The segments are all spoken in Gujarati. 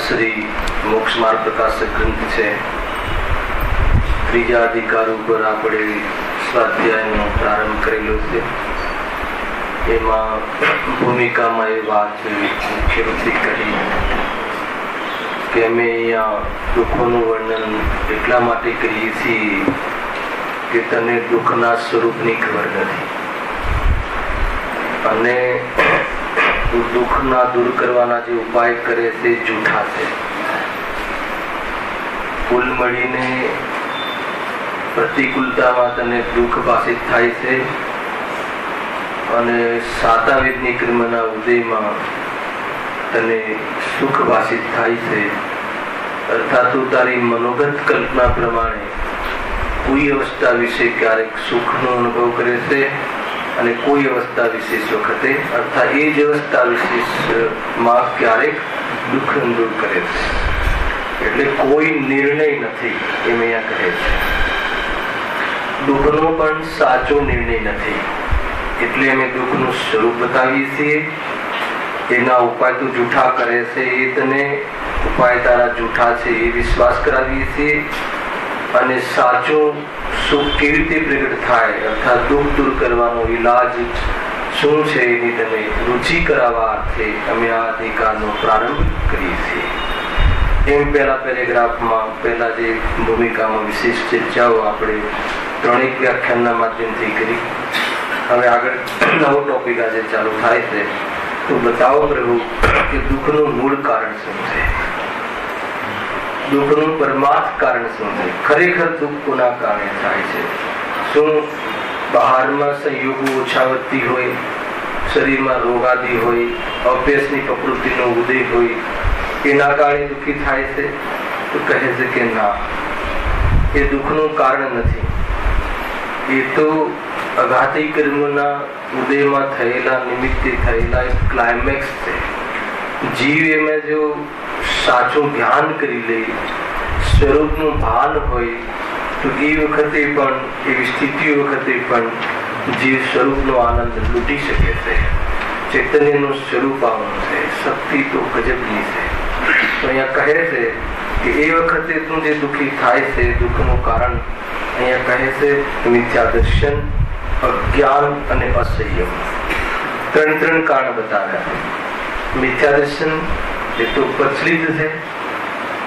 શ્રી મોક્ષ માર્ગ પ્રકાશક ગ્રંથ છે. ત્રીજા અધિકાર ઉપર આપણે સ્વાધ્યાયનો પ્રારંભ કરેલો છે. એમાં ભૂમિકામાં એ વાત મુખ્ય રૂપે કરી કે અમે અહીંયા દુઃખોનું વર્ણન એટલા માટે કરીએ છીએ કે તને દુઃખના સ્વરૂપની ખબર નથી અને દુઃખના દૂર કરવાના જે ઉપાય કરે છે જૂઠા છે. કુલ મળીને પ્રતિકૂળતામાં તને દુઃખ ભાષિત થાય છે અને સાતાવેદની કર્મના ઉદયમાં તને સુખ ભાષિત થાય છે. અર્થાત તું તારી મનોગત કલ્પના પ્રમાણે કોઈ અવસ્થા વિશે ક્યારેક સુખનો અનુભવ કરે છે અને કોઈ અવસ્થા વિશેષ વખતે અર્થાત એ જ અવસ્થા વિશેષમાં ક્યારેક દુઃખ અનુભવ કરે છે. એટલે કોઈ નિર્ણય નથી એમ અહીંયા કહે છે. દુઃખનો પણ સાચો નિર્ણય નથી. એટલે અમે દુઃખનું સ્વરૂપ બતાવીએ છીએ. એના ઉપાય તું જૂઠા કરે છે, એ તને ઉપાય તારા જૂઠા છે એ વિશ્વાસ કરાવીએ છીએ. અને સાચું સુખ કેવી રીતે પ્રગટ થાય અર્થાત દુઃખ દૂર કરવાનો ઈલાજ શું છે એની તમે રુચિ કરાવવા અર્થે અમે આ અધિકારનો પ્રારંભ કરીએ છીએ. એમ પહેલા પેરેગ્રાફમાં પહેલા જે ભૂમિકામાં વિશેષ ચર્ચાઓ આપણે ત્રણેક વ્યાખ્યાનના માધ્યમથી કરી. હવે આગળ નવો ટોપિક આજે ચાલુ થાય છે. તો બતાવો પ્રભુ કે દુઃખનું મૂળ કારણ શું છે, દુઃખનું પરમાર્થ કારણ શું છે, ખરેખર દુઃખ કોના કારણે થાય છે. શું બહારમાં સંયોગો ઓછા વધતી હોય, શરીરમાં રોગાદી હોય, અભ્યાસની પ્રકૃતિનો ઉદય હોય એના કારણે દુઃખી થાય છે? તો કહે છે કે ના, એ દુઃખનું કારણ નથી. એ તો અઘાતી કર્મોના ઉદયમાં થયેલા નિમિત્તે થયેલા એક ક્લાઇમેક્સ છે. જીવ એમાં જો સાચું ધ્યાન કરી લે, સ્વરૂપનું ભાન હોય તો એ વખતે પણ એવી સ્થિતિ વખતે પણ જીવ સ્વરૂપનો આનંદ લૂંટી શકે છે. ચૈતન્યનું સ્વરૂપ આવવાનું છે. શક્તિ તો ગજબની છે. તો અહીંયા કહે છે કે એ વખતે તું જે દુઃખી થાય છે દુઃખનું કારણ અહીંયા કહે છે મિથ્યા દર્શન, અજ્ઞાન અને અસંયમ. ત્રણ કારણ બતાવ્યા. મિથ્યા દર્શન એ તો પ્રચલિત છે.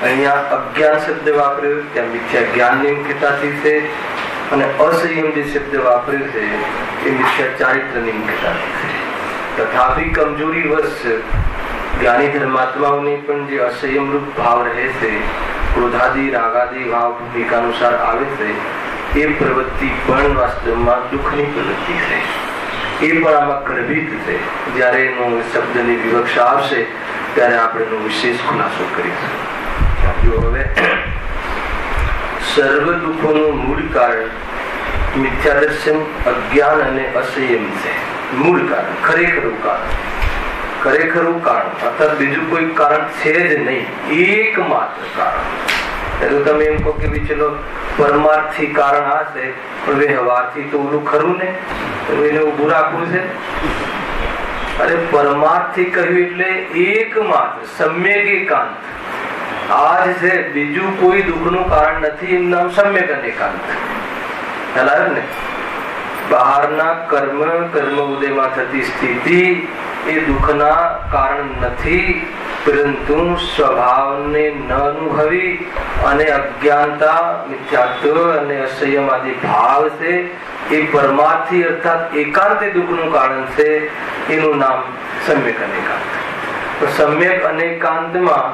અહીંયા અજ્ઞાન શબ્દ વાપર્યો, ત્યાં મિથ્યા જ્ઞાન નિમખતાથી છે. અને અસંયમ જે શબ્દ વાપર્યો છે એ મિથ્યા ચારિત્ર નિમખતાથી છે. તથાપિ કમજોરી વર્ષ જ્ઞાની ધર્માત્માઓને પણ જે અસંયમ રૂપ ભાવ રહે છે, ક્રોધાદી રાગાદી ભાવ ભૂમિકા અનુસાર આવે છે, એ પ્રવૃત્તિ પણ વાસ્તવમાં દુઃખની પ્રવૃત્તિ છે. એ પણ આમાં ગર્ભિત છે. જ્યારે એનો શબ્દની વિવક્ષા આવશે ત્યારે આપણે એનો વિશેષ ખુલાસો કરીશું. હવે સર્વ દુઃખોનું મૂળ કારણ મિથ્યા દર્શન, અજ્ઞાન અને અસંયમ છે. મૂળ કારણ, ખરેખરું કારણ અર્થાત બીજું કોઈ કારણ છે જ નહીં, એકમાત્ર કારણ. તો તમે એમ કહો કે ચલો પરમાર્થી કારણ આ છે પણ વ્યવહારથી તો ઓલું ખરું ને, એને ઉભું રાખવું છે. અરે પરમાર્થી કહ્યું એટલે એકમાત્ર સમ્યક એકાંત. આ જ છે, બીજું કોઈ દુઃખનું કારણ નથી. એનું નામ સમ્યક અનેકાંત. ખ્યાલ આવ્યો ને? બહારના કર્મ ઉદયમાં થતી સ્થિતિ એ દુઃખના કારણ નથી, પરંતુ સ્વભાવને ન અનુભવી અને અજ્ઞાનતા, મિથ્યાત્વ અને અસંયમ આદિ ભાવ છે એ પરમાર્થી અર્થાત એકાંત દુઃખનું કારણ છે. એનું નામ સમ્યક અનેકાંત. તો સમ્યક અનેકાંતમાં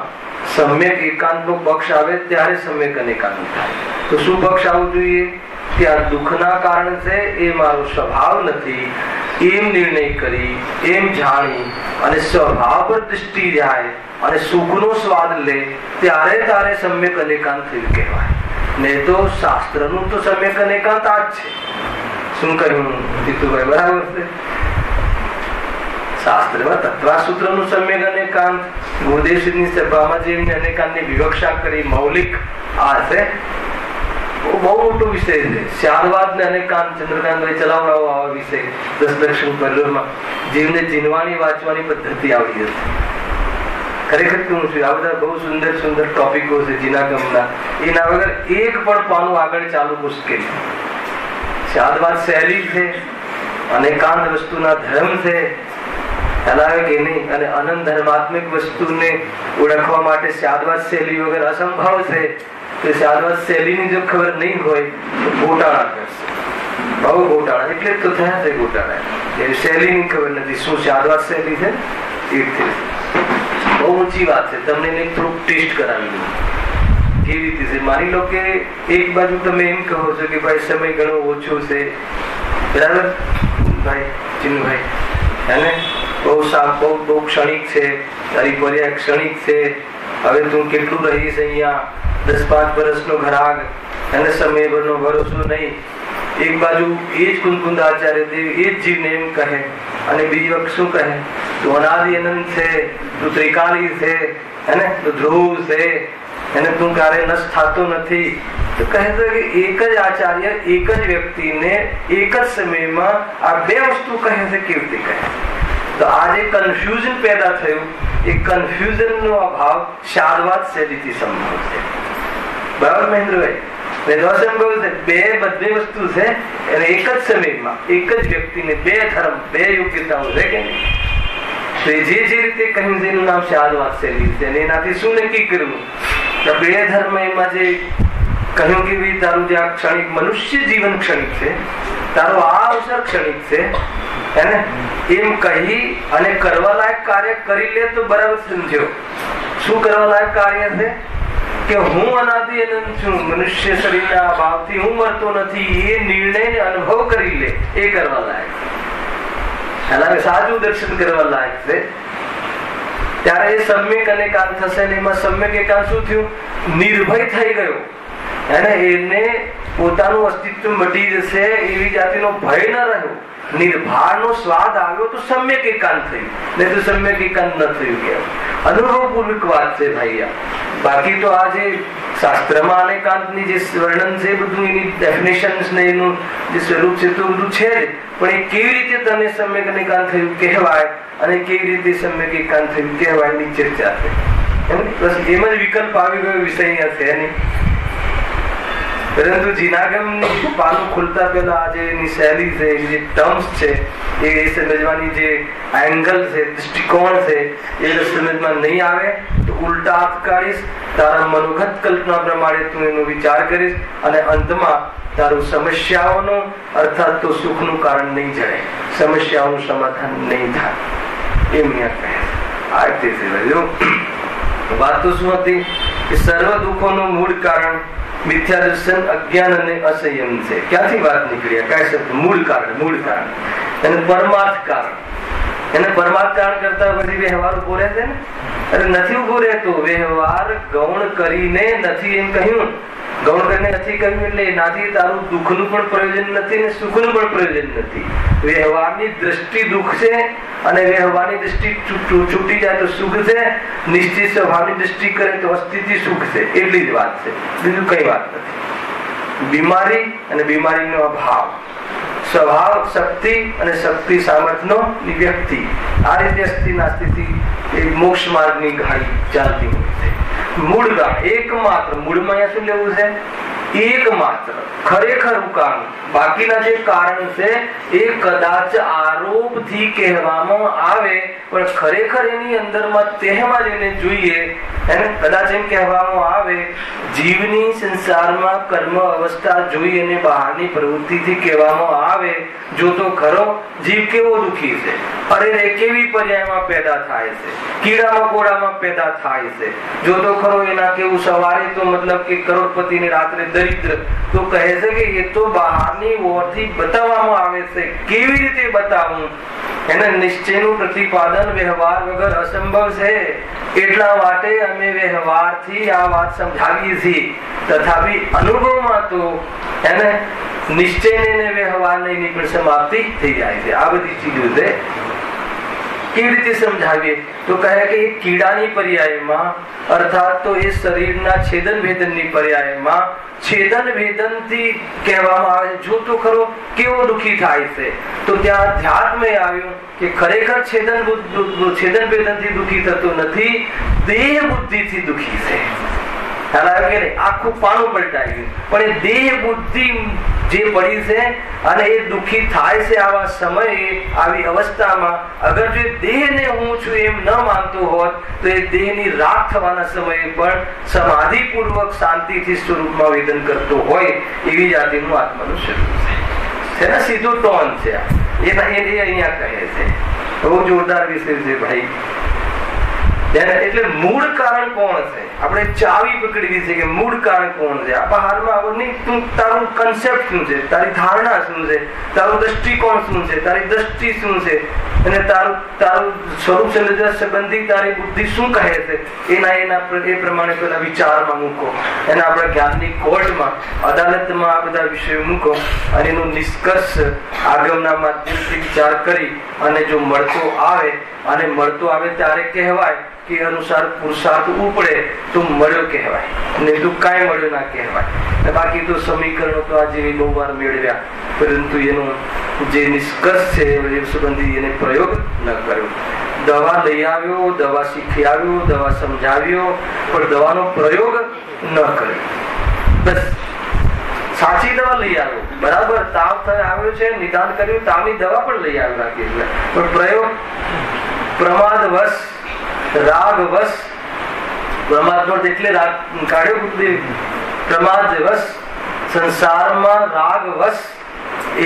સમ્યક એકાંતનો પક્ષ આવે ત્યારે સમ્યક અનેકાંત થાય. તો શું પક્ષ આવવું જોઈએ? ત્યાં દુઃખના કારણ છે એ મારો સ્વભાવ નથી એમ નિર્ણય કરી, એમ જાણી અને સ્વભાવ પર દૃષ્ટિ જાય અને સુખનો સ્વાદ લે ત્યારે તારે સમ્યક અનેકાંત થયું કહેવાય. નહીં તો શાસ્ત્રનું તો સમ્યક અનેકાંત આ જ છે. શું કહ્યું જીતુભાઈ? બરાબર છે. શાસ્ત્રમાં તત્વાસૂત્રનું સમ્યક અનેકાંત, ગુરુદેવની સભામાં જે અનેકાંતની વિવક્ષા કરી મૌલિક, આ છે બહુ મોટો વિષય છે. શ્યાદવાદ ને અનેકાંત ચંદ્રકાંતભાઈ ચલાવડાવો આવા વિષય 10 દર્શન પરિવારમાં જીવને જીનવાની વાંચવાની પદ્ધતિ આવડી હતી. ખરેખર કેવું છે, આ બધા બહુ સુંદર સુંદર ટોપિકો છે જીનાગમના, એના વગર એક પણ પાનું આગળ ચાલુ મુશ્કેલ. શ્યાદવાદ શૈલી છે, અનેકાંત વસ્તુના ધર્મ છે, ચલાવે કે નહીં, અને અનંત ધર્માત્મિક વસ્તુને ઓળખવા માટે શ્યાદવાદ શૈલી વગર અસંભવ છે. તો શ્યાદવાદ શૈલીની જો ખબર નહીં હોય તો ગોટાળા કરશે, બહુ ગોટાળા. એટલે તો થયા છે ગોટાળા, એ શૈલીની ખબર નથી. શું શ્યાદવાદ શૈલી છે? બહુ ઊંચી વાત છે. તમને થોડુંક ટેસ્ટ કરાવી દઉં કેવી રીતે છે. માની લો કે એક બાજુ તમે એમ કહો છો કે ભાઈ સમય ઘણો ઓછો છે, બરાબર ભાઈ ચિન્નુભાઈ, અને બહુ ક્ષણિક છે, તારી પર્યા ક્ષણિક છે, હવે તું કેટલું રહીશ અહીંયા, 10-5 વર્ષનો ઘરાગ, અને સમય ભરનો ભરોસો નહીં. એક બાજુ એ જ કુંકુંદ આચાર્ય દેવ એ જ જીવને એમ કહે, અને બીજી વખત શું કહે? તું અનાદિ અનંત છે, તું ત્રિકાલી છે, અને તું ધ્રુવ છે, અને તું ક્યારે નષ્ટ થતો નથી. તો કહે છે કે એક જ આચાર્ય એક જ વ્યક્તિને એક જ સમયમાં આ બે વસ્તુ કહે છે. કેવી રીતે કહે? તો આ જે કન્ફ્યુઝન પેદા થયું, એ કન્ફ્યુઝન નો અભાવ શ્યાદવાદ શૈલીથી સંભવ છે. બરાબર મહેન્દ્રભાઈ? અસંભવ છે. બધી વસ્તુ છે, અને એક જ સમયમાં એક જ વ્યક્તિને બે ધર્મ, બે યોગ્યતાઓ છે કે નહીં? તો જે રીતે કહ્યું છે એનું નામ શ્યાદવાદ શૈલી છે. અને એનાથી શું નક્કી કરવું? બે ધર્મ એમાં જે કહ્યું કે ભાઈ તારું જે આ ક્ષણિક મનુષ્ય જીવન ક્ષણિક છે, તારો આ અવસર ક્ષણિક છે, એને એમ કહી અને કરવા લાયક કાર્ય કરી લે તો બરાબર સમજ્યો. શું કરવા લાયક કાર્ય છે? કે હું અનાદિ અનંત છું, મનુષ્ય શરીરના અભાવથી હું મરતો નથી, એ નિર્ણયને અનુભવ કરી લે, એ કરવા લાયક, સાચું દર્શન કરવા લાયક છે. ત્યારે એ સમ્યક અનેકાંત થશે ને એમાં સમ્યક એકાંત શું થયું? નિર્ભય થઈ ગયો, એને પોતાનું અસ્તિત્વ મટી જશે એવી જાતિનો ભય ન રહ્યો, નિર્ભારનો સ્વાદ આવ્યો તો સમ્યક એકાંત થયું, નહીં તો સમ્યક એકાંત ન થયું. કે અનુભવપૂર્વક વાત છે ભાઈ. બાકી તો આ જે શાસ્ત્રમાં અનેકાંતની જે વર્ણન છે, બધું એની ડેફિનેશન્સ ને એનું જે સ્વરૂપ છે તો બધું છે જ, પણ એ કેવી રીતે તમે સમ્યક અનેકાંત થયું કહેવાય અને કેવી રીતે સમ્યક એકાંત થયું કહેવાય ની ચર્ચા છે. એમ જ વિકલ્પ આવી ગયો વિષય અહીંયા છે નહીં. પરંતુ જીનાગમની પાનું ખુલતા પહેલા આજે એની શૈલી છે, જે ટર્મ્સ છે, એ સમજવાની જે એંગલ છે, દૃષ્ટિકોણ છે, એ સમજમાં નહીં આવે તો ઉલટા હાથ કાઢીશ, તારા મનોગત કલ્પના પ્રમાણે તું એનો વિચાર કરીશ, અને અંતમાં તારું સમસ્યાઓનું અર્થાત તો સુખનું કારણ નહીં જડે, સમસ્યાઓનું સમાધાન નહીં થાય. એમ કહે આ રીતે વાત તો શું હતી કે સર્વ દુઃખોનું મૂળ કારણ મિથ્યા દર્શન, અજ્ઞાન અને અસંયમ છે. ક્યાંથી વાત નીકળી? કઈ શબ્દ? મૂળ કારણ અને પરમાર્થ કારણ. એને પરમાર્થ કારણ કરતા પછી વ્યવહાર ઉભો રહે છે ને? અરે નથી ઉભો રહેતો. વ્યવહાર ગૌણ કરીને નથી એમ કહ્યું, ગૌણ કરીને નથી કહ્યું એટલે એનાથી તારું દુઃખનું પણ પ્રયોજન નથી ને સુખનું પણ પ્રયોજન નથી. વ્યવહારની દ્રષ્ટિ દુઃખ છે, અને વ્યવહારની દ્રષ્ટિ છૂટી જાય તો સુખ છે, નિશ્ચિત સ્વભાવની દ્રષ્ટિ કરે તો અસ્થિતિ સુખ છે. એટલી જ વાત છે, બીજું કઈ વાત નથી. બીમારી અને બીમારીનો અભાવ, સ્વભાવ શક્તિ અને શક્તિ સામર્થ્યનો વ્યક્તિ, આ રીતે અસ્થિ નાસ્તિથી એ મોક્ષ માર્ગની ગાડી ચાલતી હોય છે. મૂળ ગાળ એકમાત્ર, મૂળમાં અહીંયા શું લેવું છે? એકમાત્ર ખરેખર કારણ. બાકીના જે કારણ છે એ કદાચ આરોપથી કહેવામાં આવે, પણ ખરેખર એની અંદરમાં તેમાં જેને જોઈએ એને કદાચ એમ કહેવામાં આવે, જીવની સંસારમાં કર્મ અવસ્થા જોઈ અને બહારની પ્રવૃત્તિથી કહેવામાં આવે, જો તો ખરો જીવ કેવો દુઃખી છે, અરે રે કેવી પર્યાયમાં પેદા થાય છે, કીડા મકોડામાં પેદા થાય છે, જો તો ખરો એના કેવું સવારે તો મતલબ કે કરોડપતિ ને રાત્રે દરિદ્ર, તો કહે છે કે એ તો બહારની ઓરથી બતાવવામાં આવે છે. કેવી રીતે બતાવવું? એના નિશ્ચયનું પ્રતિપાદન વ્યવહાર વગર અસંભવ છે. એટલા માટે અમે વ્યવહારથી આ વાત સમજાવીએ છીએ, તથાપિ અનુભવમાં તો એને નિશ્ચય ને વ્યવહાર ની પણ સમાપ્તિ થઈ જાય છે. આ બધી ચીજો છે. કેવી રીતે સમજાવીએ તો કહે કે એ કીડાની પર્યાયમાં અર્થાત તો એ શરીરના છેદન ભેદનની પર્યાયમાં છેદન ભેદનથી કહેવામાં આવે છે. જો તો ખરો કેવો દુઃખી થાય છે તો ત્યાં અધ્યાત્મ આવ્યું કે ખરેખર છેદન ભેદનથી દુઃખી થતો નથી, દેહ બુદ્ધિથી દુઃખી છે. આખું પાનું પલટાઈ ગયું. પણ એ દેહ બુદ્ધિ જે પડી છે અને એ દુઃખી થાય છે આવા સમયે, આવી અવસ્થામાં અગર જો દેહને હું છું એમ ન માનતો હોત તો એ દેહની રાખ થવાના સમયે પણ સમાધિપૂર્વક શાંતિથી સ્વરૂપમાં વેદન કરતો હોય એવી જાતિનું આત્માનું સ્વરૂપ છે. સીધો ટોન છે એ અહીંયા કહે છે. બહુ જોરદાર વિષય છે ભાઈ. એટલે મૂળ કારણ કોણ છે? આપણે ચાવી પકડવી છે કે મૂળ કારણ કોણ છે. આ બહારમાં તું તારું કન્સેપ્ટ શું છે, તારી ધારણા શું છે, તારું દ્રષ્ટિકોણ શું છે, તારી દ્રષ્ટિ શું છે, અને તારું સ્વરૂપ સંબંધી તારી બુદ્ધિ શું કહે છે એના એ પ્રમાણે પેલા વિચારમાં મૂકો. એના આપણા જ્ઞાનની કોર્ટમાં, અદાલતમાં આ બધા વિષયો મૂકો અને એનો નિષ્કર્ષ આગમના માધ્યમથી વિચાર કરી અને જો મળતો આવે ત્યારે કહેવાય કે અનુસાર પુરુષાર્થ ઉપડે તો મળ્યો કહેવાય, નહીં તો કાંઈ મળ્યો ના કહેવાય. બાકી તો સમીકરણો તો આજે બહુ વાર મેળવ્યા, પરંતુ એનો જે નિષ્કર્ષ છે એ સંબંધી એને પ્રયોગ ન કર્યો. દવા લઈ આવ્યો, દવા શીખી આવ્યો, દવા સમજાવ્યો, પણ દવાનો પ્રયોગ ન કર્યો. બસ સાચી દવા લઈ આવ્યો, બરાબર તાવ આવ્યો છે, નિદાન કર્યું, તાવની દવા પણ લઈ આવ્યો રાખી, પણ પ્રયોગ પ્રમાદવશ, રાગવશ, પ્રમાદ એટલે રાગ કાઢ્યો, પ્રમાદવશ સંસારમાં રાગવશ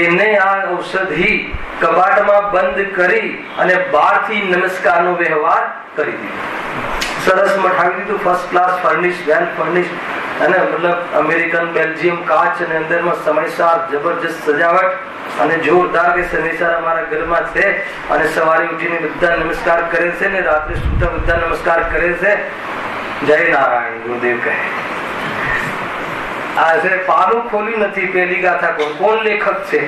એને આ ઔષધિ કબાટમાં બંધ કરી અને બહારથી નમસ્કારનો વ્યવહાર કરી દીધો. સરસ મઠાવી દીધું, ફર્સ્ટ ક્લાસ ફર્નિશ, વેલ ફર્નિશ, અને મતલબ અમેરિકન, બેલ્જિયમ કાચ અને અંદરમાં સમયસાર જબરજસ્ત સજાવટ અને જોરદાર કે સમયસાર અમારા ઘરમાં છે. અને સવારે ઉઠીને બધા નમસ્કાર કરે છે ને રાત્રે સુતા બધા નમસ્કાર કરે છે. જય નારાયણ ગુરુદેવ કહે. આ છે પાનું ખોલ્યું નથી. પહેલી ગાથા કોણ લેખક છે,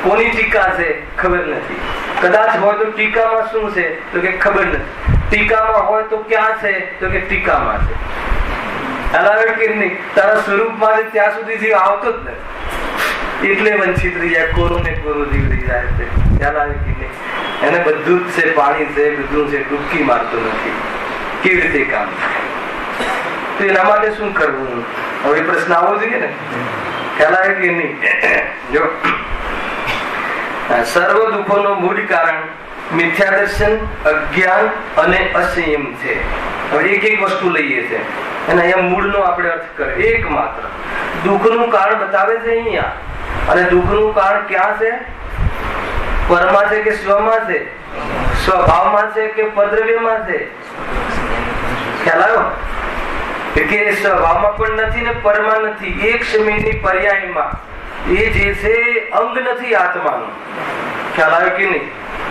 કોની ટીકા છે ખબર નથી. કદાચ હોય તો ટીકામાં શું છે તો કે ખબર નથી. ટીકામાં હોય તો ક્યાં છે તો કે ટીકામાં છે. હલાવે કે નહીં, તારા સ્વરૂપમાં ત્યાં સુધી જીવ આવતો જ નથી, એટલે વંચિત રહી જાય, કોરો ને કોરો જીવ રહી જાય છે. ખ્યાલ આવે કે નહીં? એને બધું જ છે, પાણી છે, બધું છે, ડૂબકી મારતો નથી. કેવી રીતે કામ થાય? તો એના માટે શું કરવું? હવે પ્રશ્ન આવવો જોઈએ ને. ખ્યાલ આવે કે નહીં? જો સર્વ દુઃખોનું મૂળ કારણ મિથ્યા દર્શન, અજ્ઞાન અને અસંયમ છે. હવે એક એક વસ્તુ લઈએ છે અને અહીંયા મૂળનો આપણે અર્થ કરીએ. એક માત્ર દુઃખનું કારણ બતાવે છે અહીંયા, અને દુઃખનું કારણ ક્યાં છે? પરમાં છે કે સ્વમાં છે? સ્વભાવમાં છે કે પરદ્રવ્યમાં છે? ખ્યાલ આવ્યો કે સ્વભાવમાં પણ નથી ને પરમાં નથી. એક સમયની પર્યાયમાં એ જે છે અંગ નથી આત્માનું. ખ્યાલ આવ્યો કે નહીં?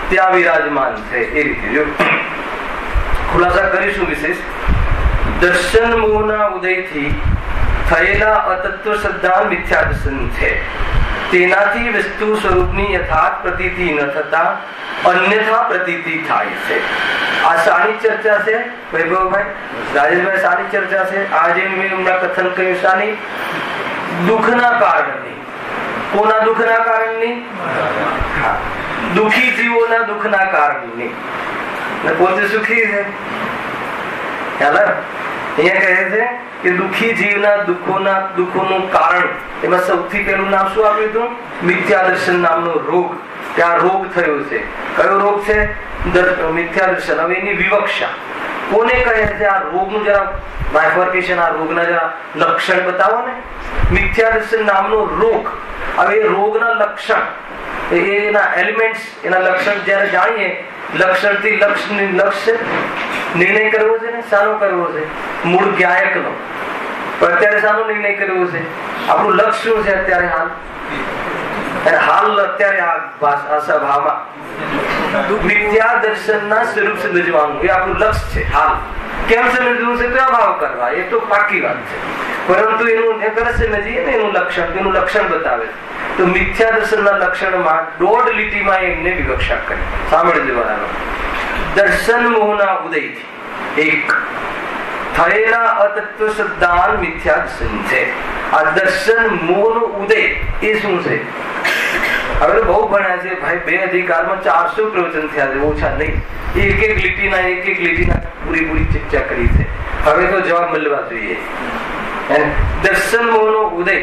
ત્યાં વિરાજમાન છે. એ રીતે જો ખુલાસા કરીશું વિશેષ. દર્શન મોહના ઉદયથી થયેલા અતત્વ શ્રદ્ધા મિથ્યા દર્શન છે. તેનાથી વસ્તુ સ્વરૂપની યથાર્થ પ્રતીતિ ન થતા અન્યથા પ્રતીતિ થાય છે. આ શાની ચર્ચા છે વૈભવભાઈ, રાજેશભાઈ? શાની ચર્ચા છે? આજે મેં હમણાં કથન કર્યું શાની? દુઃખના કારણની. કોના દુઃખના કારણની? દુઃખી જીવોના દુઃખના કારણની. પોતે સુખી છે. અહીંયા કહે છે કે દુઃખી જીવના દુઃખોનું કારણ, એમાં સૌથી પહેલું નામ શું આપ્યું હતું? મિથ્યા દર્શન નામનો રોગ. ત્યાં રોગ થયો છે. કયો રોગ છે? મિથ્યા દર્શન. હવે એની વિવક્ષા કોને કહે છે? આ રોગનું જરા બાયફર્કેશન, આ રોગના જરા લક્ષણ બતાવો ને. મિથ્યા દર્શન નામનો રોગ. હવે એ રોગના લક્ષણ, એના એલિમેન્ટ્સ, એના લક્ષણ જયારે જાણીએ, લક્ષણથી લક્ષ્ય નિર્ણય કરવો છે ને. શાનો કરવો છે? મૂળ ગાયકનો. પણ અત્યારે શાનો નિર્ણય કરવો છે? આપણું લક્ષ્ય શું છે અત્યારે? હાલ અત્યારે આ સભામાં મિથ્યા દર્શનના સ્વરૂપ સમજવાનું એ આપણું લક્ષ્ય છે. હાલ કેમ સમજવું છે? તો અભાવ કરવા, એ તો પાકી વાત છે. પરંતુ એનું સમજીએ ને એનું લક્ષણ બતાવે છે. તો મિથ્યા દર્શનના લક્ષણમાં 1.5 લીટીમાં એમને વિવક્ષા કરી. સાંભળજો બરાબર. દર્શન મોહના ઉદયથી એક થયેલા અતત્વ સિદ્ધાંત મિથ્યા દર્શન છે. આ દર્શન મોહનો ઉદય એ શું છે? હવે તો બહુ ભણ્યા છે ભાઈ, 2 અધિકારમાં 400 પ્રવચન થયા છે, ઓછા નહીં. એક લીટીના પૂરી ચર્ચા કરી છે. હવે તો જવાબ મળવા જોઈએ. દર્શન મોહનો ઉદય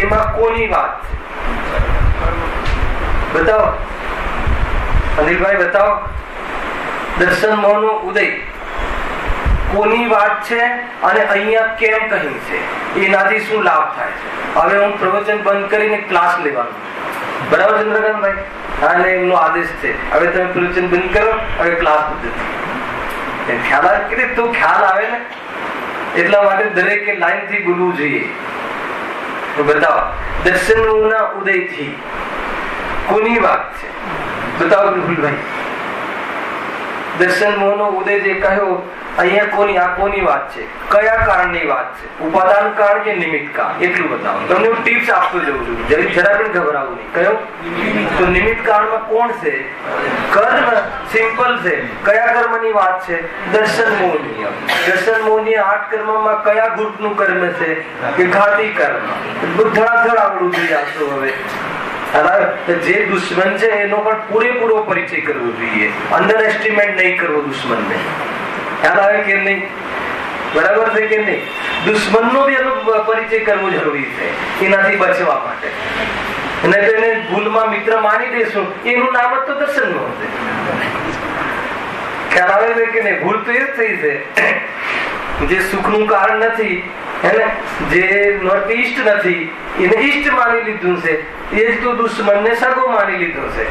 એમાં કોની વાત છે? બતાવો અનિલભાઈ, બતાવો. દર્શન મોહનો ઉદય કોની વાત છે અને અહીંયા કેમ કહી છે? એનાથી શું લાભ થાય છે? હવે હું પ્રવચન બંધ કરીને ક્લાસ લેવાનું. બરાબર ચંદ્રકાંતભાઈ? અને એમનો આદેશ છે હવે તમે પ્રવચન બંધ કરો, હવે ક્લાસ પદ્ધતિ. ખ્યાલ આવે કે તો ખ્યાલ આવે ને, એટલા માટે દરેકે લાઈન થી બોલવું જોઈએ. બતાવો દર્શન ના ઉદય થી કોની વાત છે? બતાવો બિલકુલભાઈ. દર્શન મોહનો ઉદય જે કહ્યો અહીંયા કોની વાત છે? કયા કારણની વાત છે? ઉપાદાન કાળ કે નિમિત્ત કાળ? એટલું બતાવો. તમને હું ટિપ્સ આપતો જઉં છું, જરા પણ ઘબરાવું નહીં. કયો? તો નિમિત્ત કાળમાં કોણ છે? કર્મ. સિમ્પલ છે. કયા કર્મની વાત છે? દર્શન મોહની. દર્શન મોહની 8 કર્મમાં કયા ગ્રુપનું કર્મ છે? કે ઘાતી કર્મ. ધડાધડ આવડવું જોઈએ આપતો. હવે જે દુશ્મન છે એનો પણ પૂરેપૂરો પરિચય કરવો જોઈએ. અંડર એસ્ટિમેટ નહીં કરવો દુશ્મનને. ખ્યાલ આવે કે નહીં? બરાબર છે કે નહીં? દુશ્મનનો બી એનો પરિચય કરવો જરૂરી છે એનાથી બચવા માટે. અને એને ભૂલમાં મિત્ર માની દેશું, એનું નામ જ તો દર્શન નો હશે. ખ્યાલ આવે છે કે નહીં? ભૂલ તો એ જ થઈ છે જે સુખનું કારણ નથી, એને જે નોર્થ ઈસ્ટ નથી એને ઈસ્ટ માની લીધું છે, એ જ તો દુશ્મનને સગો માની લીધો છે.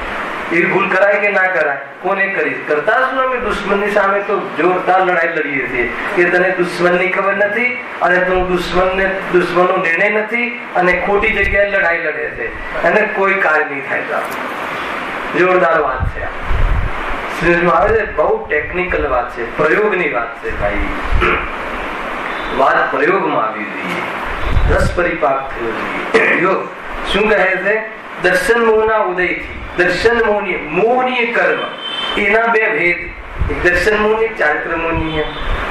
એ ભૂલ કરાય કે ના કરાય? કોને કરી? કરતા શું અમે દુશ્મનની સામે તો જોરદાર લડાઈ લડીએ છીએ કે તને દુશ્મનની ખબર નથી અને તું દુશ્મનનો નિર્ણય નથી અને ખોટી જગ્યાએ લડાઈ લડે છે અને કોઈ કાર્ય નહીં થાય. જોરદાર વાત છે. આવે છે બહુ ટેકનિકલ વાત છે, પ્રયોગની વાત છે ભાઈ. વાત પ્રયોગમાં આવી જોઈએ, રસ પરિપાક થયો જોઈએ. શું કહે છે? દર્શન મોહના ઉદયથી દર્શન મોહનીય કર્મ એના 2 ભેદ. એક દર્શન મોહની, ચારિત્ર મોહનીય.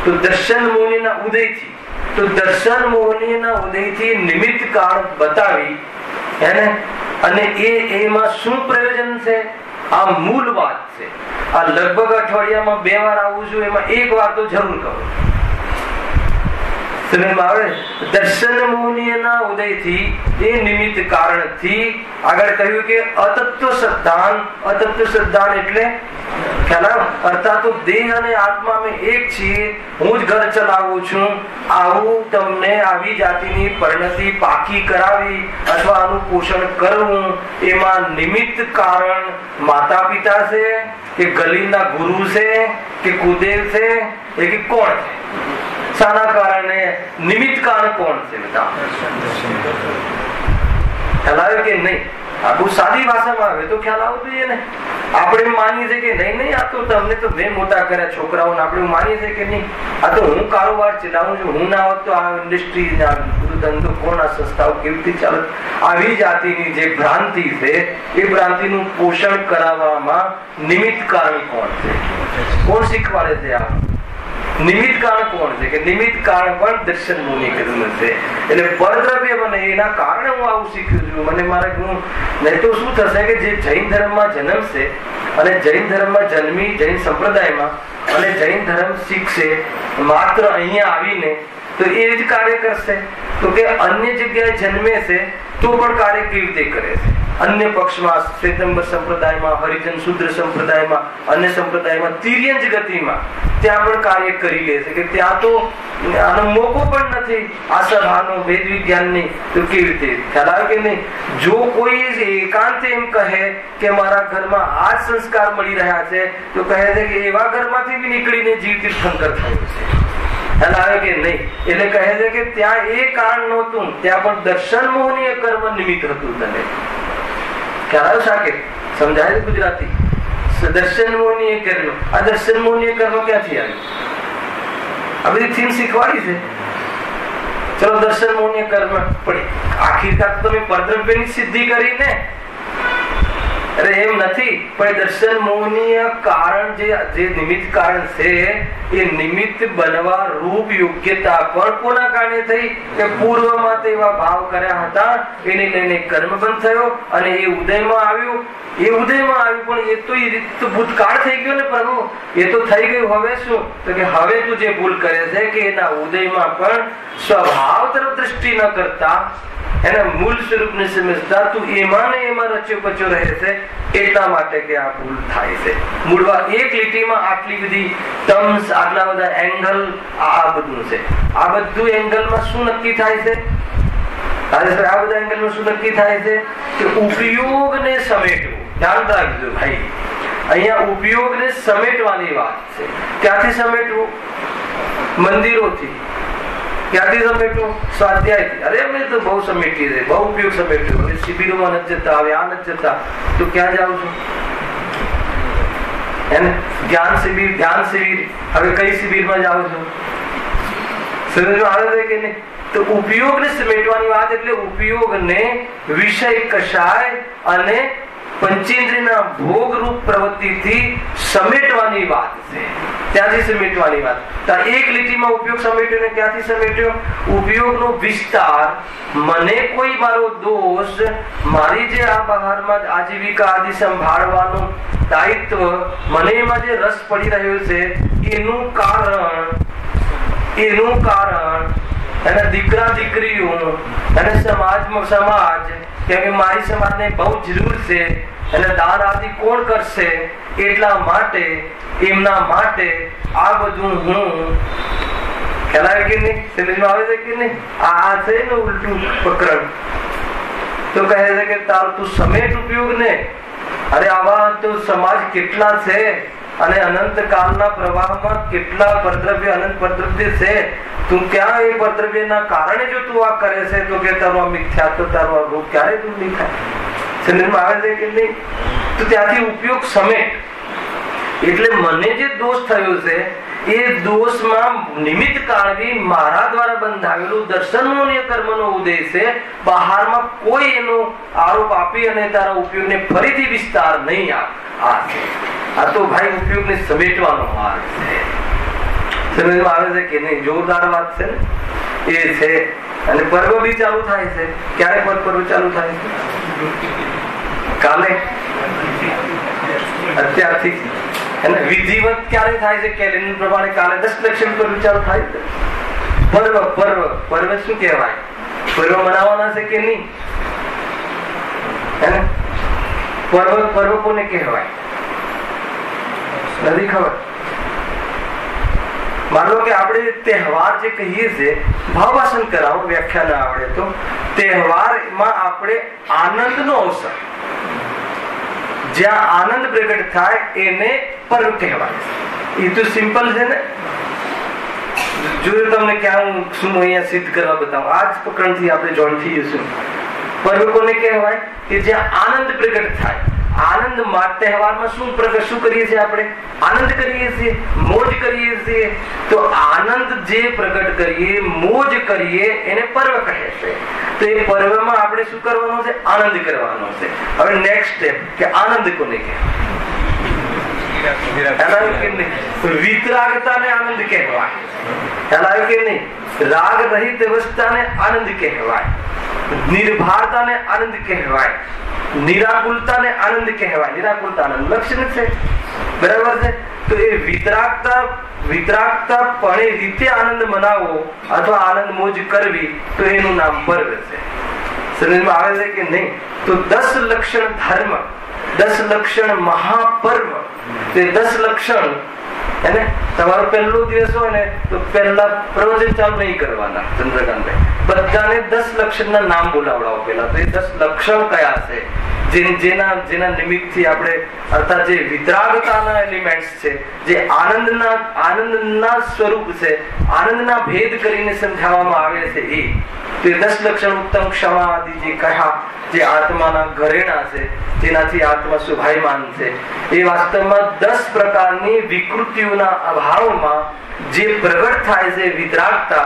તો દર્શન મોહનીના ઉદયથી, તો દર્શન મોહનીના ઉદયથી નિમિત્ત કાળ બતાવી એને, અને એમાં શું પ્રયોજન છે? આ મૂળ વાત છે. આ લગભગ અઠવાડિયામાં 2 વાર આવું છું, એમાં 1 વાર તો જરૂર કહું. દર્શન મોહનીયના ઉદયથી એ નિમિત્ત કારણથી આગળ કહ્યું કે અતત્વ સિદ્ધાંત. અતત્વ સિદ્ધાંત એટલે ખ્યાલ અર્થાત તો દેહ અને આત્મા અમે એક છીએ, હું જ ઘર ચલાવું છું. આવું તમને આવી જાતિની પરિણતિ પાકી કરાવી અથવા આનું પોષણ કરવું, એમાં નિમિત્ત કારણ માતા પિતા છે કે ગલીના ગુરુ છે કે કુદેવ છે કે કોણ છે? શાના કારણે? નિમિત્ત કારણ કોણ છે? બધા ખ્યાલ આવે કે નહીં? આ બહુ સાદી ભાષામાં આવે તો ખ્યાલ આવવો જોઈએ ને. આપણે માનીએ છીએ કે નહીં આ તો તમને તો મેં મોટા કર્યા છોકરાઓને, આપણે માનીએ છીએ કે નહીં આ તો હું કારોબાર ચલાવું છું, હું ના હોત તો આ ઇન્ડસ્ટ્રી ધંધો કોણ, આ સંસ્થાઓ કેવી રીતે ચાલે? આવી જાતિની જે ભ્રાંતિ છે એ ભ્રાંતિનું પોષણ કરાવવામાં નિમિત્ત કારણ કોણ છે? કોણ શીખવાડે છે? આ નિમિત્ત કારણ કોણ છે? કે નિમિત્ત કારણ પણ દર્શન મોહની કર્મ છે. એટલે પરદ્રવ્ય મને એના કારણે હું આવું શીખ્યું છું. મને મારે નહીં તો શું થશે કે જે જૈન ધર્મમાં જન્મશે અને જૈન ધર્મમાં જન્મી જૈન સંપ્રદાયમાં અને જૈન ધર્મ શીખશે માત્ર અહીંયા આવીને, તો એ જ કાર્ય કરશે. તો કે અન્ય જગ્યાએ જન્મે છે તો પણ કાર્ય કેવી રીતે કરે છે? અન્ય પક્ષમાં, શ્વેતંબર સંપ્રદાયમાં, હરિજન શુદ્ર સંપ્રદાયમાં, અન્ય સંપ્રદાયમાં, તિર્યંજ ગતિમાં ત્યાં પણ કાર્ય કરી લે છે. કે ત્યાં તો આનો મોકો પણ નથી આ સભાનો, વેદ વિજ્ઞાનની. તો કેવી રીતે? ખ્યાલ આવે કે નહીં? જો કોઈ એકાંત એમ કહે કે મારા ઘરમાં આ જ સંસ્કાર મળી રહ્યા છે, તો કહે છે કે એવા ઘરમાંથી બી નીકળીને જીવ તીર્થંકર થયું છે. ખ્યાલ આવે કે નહીં? એટલે કહે છે કે ત્યાં એ કારણ નહોતું, ત્યાં પણ દર્શન મોહનીય કર્મ નિમિત્ત હતું. તને ખ્યાલ આવે સાકે? સમજાય ગુજરાતી? દર્શન મોહનીય કર્મ. આ દર્શન મોહનીય કર્મ ક્યાંથી આવ્યું? આ બધી થીમ શીખવાડી છે. ચલો દર્શન મૌન્ય કર્મ, પણ આખિરકાર તમે પરદ્રવ્યની સિદ્ધિ કરી ને. અરે એમ નથી, પણ દર્શન મૌન્ય કારણ જે નિમિત્ત કારણ છે એ નિમિત્ત બનવા રૂપ યોગ્યતા પણ કોના કારણે થઈ કે પૂર્વમાં તેવા ભાવ કર્યા હતા, એને લઈને કર્મ બંધ થયો અને એ ઉદયમાં આવ્યું. એ ઉદયમાં આવ્યું, પણ એ તો ભૂતકાળ થઈ ગયો ને પ્રભુ, એ તો થઈ ગયું. હવે શું? તો કે હવે તું જે ભૂલ કરે છે કે એના ઉદયમાં પણ સ્વભાવ તરફ દ્રષ્ટિ ન કરતા, એના મૂળ સ્વરૂપને સમજતા તું એમાં ને એમાં રચ્યો પચ્યો રહે છે, એટલા માટે કે આ ભૂલ થાય છે. મૂળમાં એક લીટીમાં આટલી બધી ટર્મ્સ, આટલા બધા એંગલ, આ બધું છે. આ બધું એંગલમાં શું નક્કી થાય છે? આ બધા એંગલમાં શું નક્કી થાય છે કે ઉપયોગને સમેટવું. ધ્યાન રાખજો ભાઈ, અહીંયા ઉપયોગને સમેટવાની વાત છે. ક્યાંથી સમેટવું? મંદિરોથી. ક્યાંથી સમેટવું? સ્વાધ્યાયથી. અરે અમે તો બહુ સમેટીએ છીએ, બહુ ઉપયોગ સમેટ્યો. હવે શિબિરોમાં નથી જતા, હવે આ નથી જતા, તો ક્યાં જાવ છો? એને જ્ઞાન શિબિર, ધ્યાન શિબિર, હવે કઈ શિબિરમાં જાવ છો? સમજમાં આવે છે કે નહીં? તો ઉપયોગને સમેટવાની વાત એટલે ઉપયોગને વિષય કષાય અને પંચેન્દ્રિયના ભોગરૂપ પ્રવૃત્તિથી સમેટવાની વાત છે. ત્યાંથી સમેટવાની વાત. તો એક લીટીમાં ઉપયોગ સમેટ્યો ને ક્યાંથી સમેટ્યો? ઉપયોગનો વિસ્તાર, મને કોઈ મારો દોષ, મારી જે આ બહારમાં આજીવિકા આદિ સંભાળવાનું દાયિત્વ, મને એમાં જે રસ પડી રહ્યો છે, એનું કારણ અને દીકરા દીકરીઓ અને સમાજ, કેમ કે મારી સમાજને બહુ જરૂર છે અને દાન આદિ કોણ કરશે, એટલા માટે એમના માટે આ બધું હું ખ્યાલ આવે કે નહીં? સમજમાં આવે છે કે નહીં? આ છે ને ઉલટું પ્રકરણ. તો કહે છે કે તાર તું સમેટ ઉપયોગ ને. અરે આવા તો સમાજ કેટલા છે અને અનંત કાળના પ્રવાહમાં કેટલા પરદ્રવ્ય, અનંત પરદ્રવ્ય છે. તું ક્યાં એ પરદ્રવ્યના કારણે જો તું આ કરે છે, તો કે તારું આ મિથ્યાત્વ, તારું આ રૂપ ક્યારે તું નહીં થાય? સમજમાં આવે છે કે નહીં? તો ત્યાંથી ઉપયોગ સમેટ. એટલે મને જે દોષ થયો છે એ દોષમાં નિમિત્ત કારણે મારા દ્વારા બંધાવેલું દર્શનનો કર્મનો ઉદય છે. બહારમાં કોઈ એનો આરોપ આપી અને તારા ઉપયોગને ફરીથી વિસ્તાર નહીં આપ. આ તો ભાઈ ઉપયોગને સમેટવાનો માર્ગ છે. સમજમાં આવે છે કે નહીં? જોરદાર વાત છે ને એ છે. અને પર્વ બી ચાલુ થાય છે. ક્યારે પર્વ ચાલુ થાય છે? કાલે, અત્યારથી. અને વિધિવત ક્યારે થાય છે? કેલેન્ડર પ્રમાણે કાલે 10 લક્ષણ પર્વ ચાલુ થાય છે. પર્વ શું કહેવાય? પર્વ મનાવવાના છે કે નહીં? પર્વ કોને કહેવાય? નથી ખબર. માનો કે આપણે તહેવાર જે કહીએ છીએ, ભાવાસન કરાવો, વ્યાખ્યા ના આવડે તો, તહેવારમાં આપણે આનંદનો અવસર, જ્યાં આનંદ પ્રગટ થાય એને પર્વ કહેવાય. એ તો સિમ્પલ છે ને. જોયું તમને ક્યાં શું અહીંયા સિદ્ધ કરવા બતાવું. આ જ પ્રકરણથી આપણે જોઈન થઈ જશું. પર્વ કોને કહેવાય? કે જ્યાં આનંદ પ્રગટ થાય. આનંદમાં તહેવારમાં શું કરીએ છીએ? આપણે આનંદ કરીએ છીએ, મોજ કરીએ છીએ. તો આનંદ જે પ્રગટ કરીએ, મોજ કરીએ, એને પર્વ કહે છે. તો એ પર્વમાં આપણે શું કરવાનું છે? આનંદ કરવાનો છે. હવે નેક્સ્ટ સ્ટેપ કે આનંદ કોને કહેવાય? વિતરાગતાને આનંદ કહેવાય. ખ્યાલ કે નહીં? રાગ રહિત અવસ્થાને આનંદ કહેવાય. નિર્ભારતાને આનંદ કહેવાય. નિરાકુલતાને આનંદ કહેવાય. નિરાકુલતા આનંદ લક્ષણ છે. બરાબર છે? તો એ વિતરાગતા પણ રીતે આનંદ મનાવો અથવા આનંદ મોજ કરવી, તો એનું નામ પર્વ છે. સમજમાં આવે છે કે નહીં? તો 10 લક્ષણ ધર્મ, 10 લક્ષણ મહાપર્વ. તે 10 લક્ષણ એને તમારો પહેલો દિવસ હોય ને તો પહેલા પ્રવચન ચાલુ નહીં કરવાના. ચંદ્રકાંતભાઈ બધાને 10 લક્ષણના નામ બોલાવડાવો પેલા. તો એ 10 લક્ષણ કયા છે જેના નિમિત્તથી આપણે, અર્થાત જે વિતરાગતાના એલિમેન્ટ્સ છે, જે આનંદના સ્વરૂપ છે, આનંદના ભેદ કરીને સમજાવવામાં આવે છે. એ તો 10 લક્ષણ ઉત્તમ ક્ષમા આદિ જે કહ્યા, જે આત્માના ઘરેણા છે, જેનાથી આત્મા શુભાયમાન છે, એ વાસ્તવમાં 10 પ્રકારની વિકૃતિઓના અભાવમાં જે પ્રગટ થાય છે વિતરાગતા,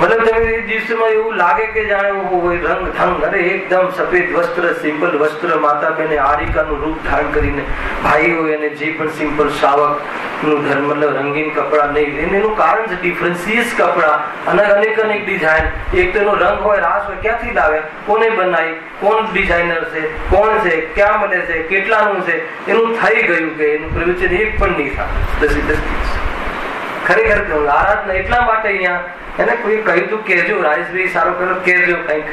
मतलब તમે એ દિવસમાં એવું લાગે કે જાણે રંગ ધંગ, અરે એકદમ સફેદ વસ્ત્ર, સિમ્પલ વસ્ત્ર, માતા બહેને આરિકાનું રૂપ ધારણ કરીને, ભાઈઓ એને જે પણ સિમ્પલ શ્રાવક નું ધર્મ મતલબ રંગીન કપડા નહીં, એનું કારણ છે ડિફરન્સિયસ કપડા અને અનેક ડિઝાઇન. એક તો એનો રંગ હોય, રાસ હોય, ક્યાંથી લાવે, કોને બનાવી, કોણ ડિઝાઇનર છે, કોણ છે, ક્યાં મળે છે, કેટલાનું છે, એનું થઈ ગયું કે એનું પ્રવચન એક પણ નહીં થાય. ખરેખર આરાધના એટલા માટે અહીંયા એને કોઈ કહ્યું તું કેજો રાજેશભાઈ સારો કર્યો કેજો કંઈક,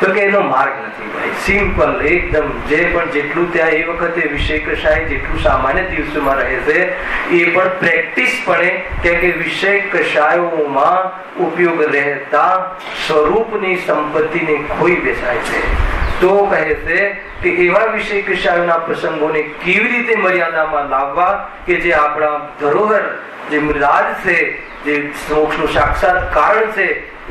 તો કે એનો માર્ગ નથી ભાઈ, સિમ્પલ એકદમ. જે પણ જેટલું ત્યાં એ વખતે વિષય કશાય જેટલું સામાન્ય દિવસોમાં રહે છે એ પણ પ્રેક્ટિસપણે કે વિષય કશાયોમાં ઉપયોગ રહેતા સ્વરૂપની સંપત્તિને ખોઈ બેસાય છે. તો કહે છે કે એવા વિષય કશાયોના પ્રસંગોને કેવી રીતે મર્યાદામાં લાવવા કે જે આપણા ધરોહર, જે રાજ છે, જે મોક્ષનું સાક્ષાત કારણ છે,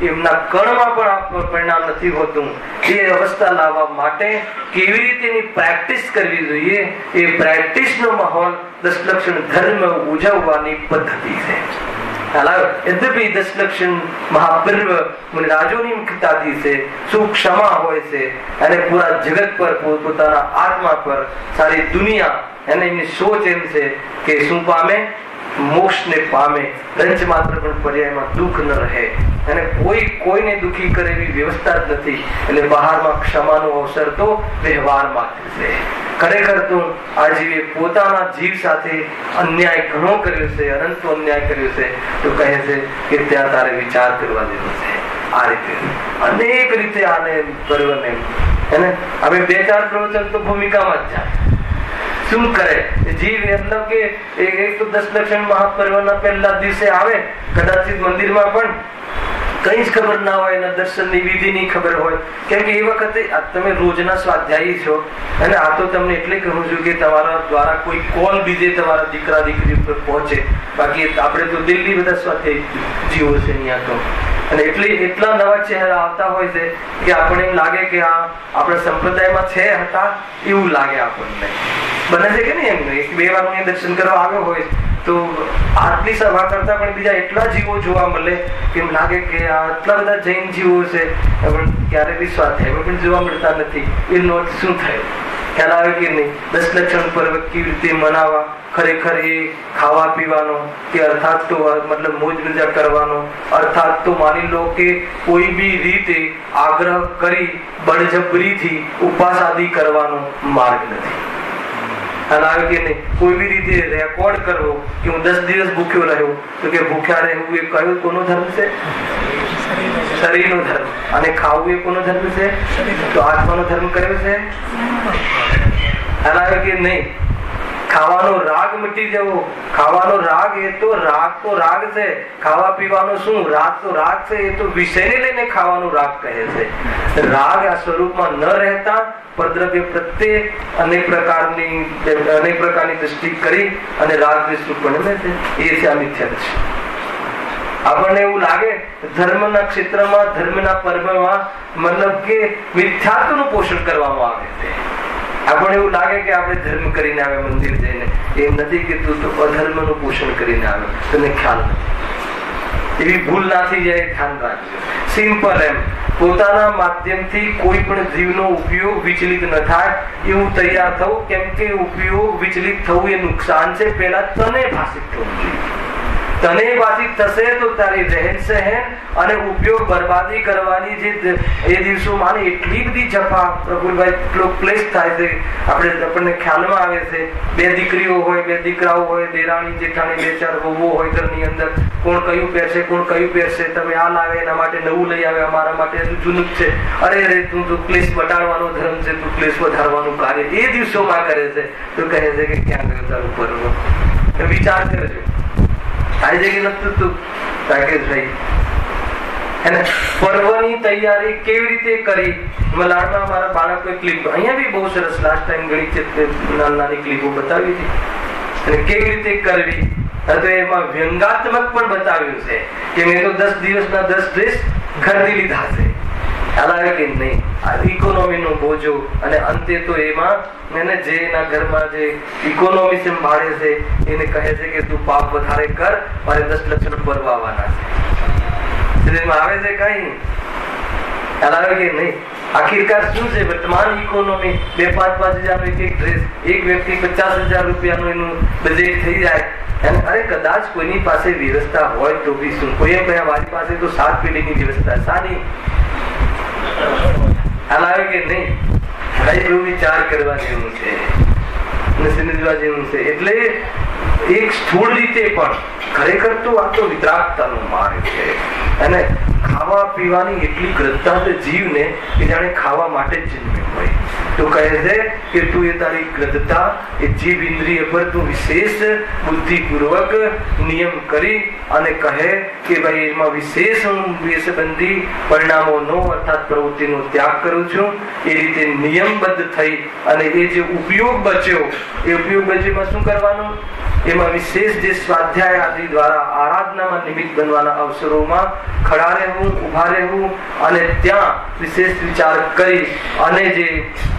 એમના કણમાં પણ પરિણામ નથી હોતું. એ અવસ્થા લાવવા માટે કેવી રીતે એની પ્રેક્ટિસ કરવી જોઈએ, એ પ્રેક્ટિસનો માહોલ દશલક્ષણ ધર્મ ઉજવવાની પદ્ધતિ છે. यद्यपि दशलक्षण महापर्व मुनिराजोनी मुख्यताથી છે, સુખ ક્ષમા હોય છે અને પૂરા જગત પર, પોતાના આત્મા પર, સારી દુનિયા એને એની સોચ એમ છે કે શું પામે, મોક્ષને પામે, રંજ માત્ર પણ પર્યાયમાં દુઃખ ન રહે અને કોઈને દુઃખી કરે એવી વ્યવસ્થા જ નથી. એટલે બહારમાં ક્ષમાનો અવસર તો વ્યવહારમાં છે. ખરેખર તો આ જીવે પોતાના જીવ સાથે અન્યાય ઘણો કર્યો છે, અનંતો અન્યાય કર્યો છે. તો કહે છે કે ત્યાં તારે વિચાર કરવા જેવો છે. આ રીતે અનેક રીતે આને પર્વને એને હવે 2-4 પ્રવચન તો ભૂમિકામાં જ જાય. શું કરે જીવ, મતલબ કે એક તો દશલક્ષણ મહાપર્વના પહેલા દિવસે આવે, કદાચ મંદિરમાં પણ કઈ જ ખબર ના હોય, એના દર્શનની વિધિની ખબર હોય, કેમ કે એ વખતે તમે રોજના સ્વાધ્યાયી છો અને આ તો તમને એટલે કહું છું કે તમારા દ્વારા કોઈ કોલ બીજે તમારા દીકરા દીકરી ઉપર પહોંચે. બાકી આપણે તો દિલ્હી બધા સ્વાધ્યાયી જીવો છે અહીંયા તો, અને એટલા નવા ચહેરા આવતા હોય છે કે આપણને એમ લાગે કે આ આપણા સંપ્રદાયમાં છે હતા એવું લાગે આપણને. બને છે કે નહીં, એમ 1-2 વાર હું દર્શન કરવા આવ્યો હોય તો આટલી સભા કરતા પણ બીજા એટલા જીવો જોવા મળે કે એમ લાગે કે આટલા બધા જૈન જીવો છે પણ ક્યારે બી સ્વાધ્યાયમાં પણ જોવા મળતા નથી. એનો શું થયું ખ્યાલ આવે કે નહીં? દશલક્ષણ પર્વ કેવી રીતે મનાવવા, ખરેખર એ ખાવા પીવાનો કે અર્થાત તો મતલબ મોજ મજા કરવાનો, અર્થાત તો માની લો કે કોઈ બી રીતે આગ્રહ કરી બળજબરીથી ઉપવાસ આદિ કરવાનો માર્ગ નથી. આવે કે નહીં, કોઈ બી રીતે રેકોર્ડ કરવો કે હું 10 દિવસ ભૂખ્યો રહ્યો, તો કે ભૂખ્યા રહેવું એ કયો કોનો ધર્મ છે? શરીરનો ધર્મ. અને ખાવું એ કોનો ધર્મ છે? તો આત્માનો ધર્મ કયો છે? આવે કે નહીં, ખાવાનો રાગ મટી જવો. ખાવાનો રાગ એ તો રાગ છે. ખાવા પીવાનો શું રાગ? તો રાગ છે એ તો વિષયને લઈને ખાવાનો રાગ કહે છે. રાગ આ સ્વરૂપમાં ન રહેતા પરદ્રવ્ય પ્રત્યે અનેક પ્રકારની દૃષ્ટિ કરી અને રાગ દ્વેષ પરિણમે છે. એ છે આ મિથ્યા છે. આપણને એવું લાગે ધર્મના ક્ષેત્રમાં, ધર્મના પર્વમાં મતલબ કે મિથ્યાત્વનું પોષણ કરવામાં આવે છે. આપણને એવું લાગે કે આપણે ધર્મ કરીને આવે મંદિર જઈને, એમ નથી કે તું તો અધર્મનું પોષણ કરીને આવે, તને ખ્યાલ નથી. એવી ભૂલ ના થઈ જાય, ધ્યાન રાખજો. સિમ્પલ એમ પોતાના માધ્યમથી કોઈ પણ જીવનો ઉપયોગ વિચલિત ન થાય એવું તૈયાર થવું. કેમ કે ઉપયોગ વિચલિત થવું એ નુકસાન છે. પહેલા તને ભાષિત થવું જોઈએ. તને બાથી થશે તો તારી રહેન સહેન અને ઉપયોગ બરબાદી કરવાની જે એ દિવસોમાં એટલી બધી જફા પ્રફુલભાઈ એટલો ક્લેશ થાય છે. આપણને ખ્યાલમાં આવે છે, 2 દીકરીઓ હોય, 2 દીકરાઓ હોય, દેરાણી જેઠાણી 2-4 વહુઓ હોય ઘરની અંદર, કોણ કયું પહેરશે, કોણ કયું પહેરશે, તમે આ લાવે એના માટે નવું લઈ આવે, અમારા માટે હજુ જૂનું છે. અરે તું તો ક્લેશ બટાડવાનો ધર્મ છે, તું ક્લેશ વધારવાનું કાર્ય એ દિવસોમાં કરે છે. તો કહે છે કે ક્યાં ગયો તારું પર્વ? વિચાર કરજો. થાય છે કે નથી રાકેશભાઈ? પર્વની તૈયારી કેવી રીતે કરી? મલાડમાં મારા બાળકોએ ક્લિપ, અહીંયા બી બહુ સરસ લાસ્ટ ટાઈમ ઘણી નાની ક્લિપો બતાવી હતી, અને કેવી રીતે કરવી તો એમાં વ્યંગાત્મક પણ બતાવ્યું છે કે મેં તો 10 દિવસના 10 ડ્રેસ ખરીદી લીધા છે. ખ્યાલ આવે કે નહીં? આ ઇકોનોમીનો બોજો, અને અંતે તો એમાં એને જે એના ઘરમાં જે ઇકોનોમી સંભાળે છે એને કહે છે કે તું પાપ વધારે કર, મારે 10 લક્ષણ ભરવાના છે. શરીરમાં આવે છે કઈ ખ્યાલ આવે કે નહીં? આખિરકાર શું છે વર્તમાન ઇકોનોમી? 2-5 હજારનો એક ડ્રેસ, એક વ્યક્તિ 50,000 રૂપિયાનું એનું બજેટ થઈ જાય. અરે કદાચ કોઈની પાસે વ્યવસ્થા હોય તો બી શું, કોઈએ કહ્યા મારી પાસે તો 7 પેઢીની વ્યવસ્થા, સારી ખ્યાલ આવે કે નહીં? બહુ વિચાર કરવા જેવું છે, સમજવા જેવું છે. એટલે એક સ્થૂળ રીતે પણ ખરેખર તો આ તો વિતરાગતાનો માર્ગ છે. અને ખાવા પીવાની એટલી ગ્રદ્ધા છે જીવને કે જાણે ખાવા માટે જ જન્મ્યો હોય. તો કહે છે કે તું એ તારી ગ્રદ્ધતા એ જીભ ઇન્દ્રિય પર તું વિશેષ બુદ્ધિપૂર્વક નિયમ કરી અને કહે કે ભાઈ એમાં વિશેષ હું સંબંધી પરિણામોનો અર્થાત પ્રવૃત્તિનો ત્યાગ કરું છું. એ રીતે નિયમબદ્ધ થઈ અને એ જે ઉપયોગ બચ્યો એ ઉપયોગ બચ્યોમાં શું કરવાનું? એમાં વિશેષ જે સ્વાધ્યાય આદિ દ્વારા આરાધનામાં નિમિત્ત બનવાના અવસરોમાં ખડા રહેવું, ઉભા રહેવું અને ત્યાં વિશેષ વિચાર કરી અને જે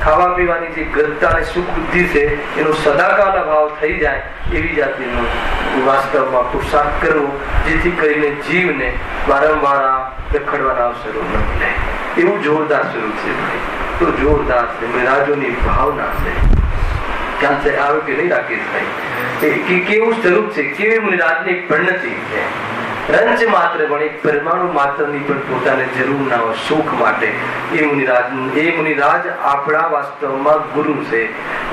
ખાવા પીવાની જે ગ્રદ્ધા અને સુખ બુદ્ધિ છે એનો સદાકાળ અભાવ થઈ જાય એવી જાતિનો વાસ્તવમાં પુરુષાર્થ કરવો, જેથી કરીને જીવને વારંવાર રખડવાના અવસરો ન મળે. એવું જોરદાર સ્વરૂપ છે ભાઈ, તો જોરદાર છે. મહારાજોની ભાવના છે. ક્યાં છે આવે કે નહીં રાકેશભાઈ? કેવું સ્વરૂપ છે, કેવી મુનિરાજની પરિણતિ છે. રંજ માત્ર પણ એક પરમાણુ માત્રની પણ પોતાને જરૂર ના હોય સુખ માટે. એ મુનિરાજ આપણા વાસ્તવમાં ગુરુ છે.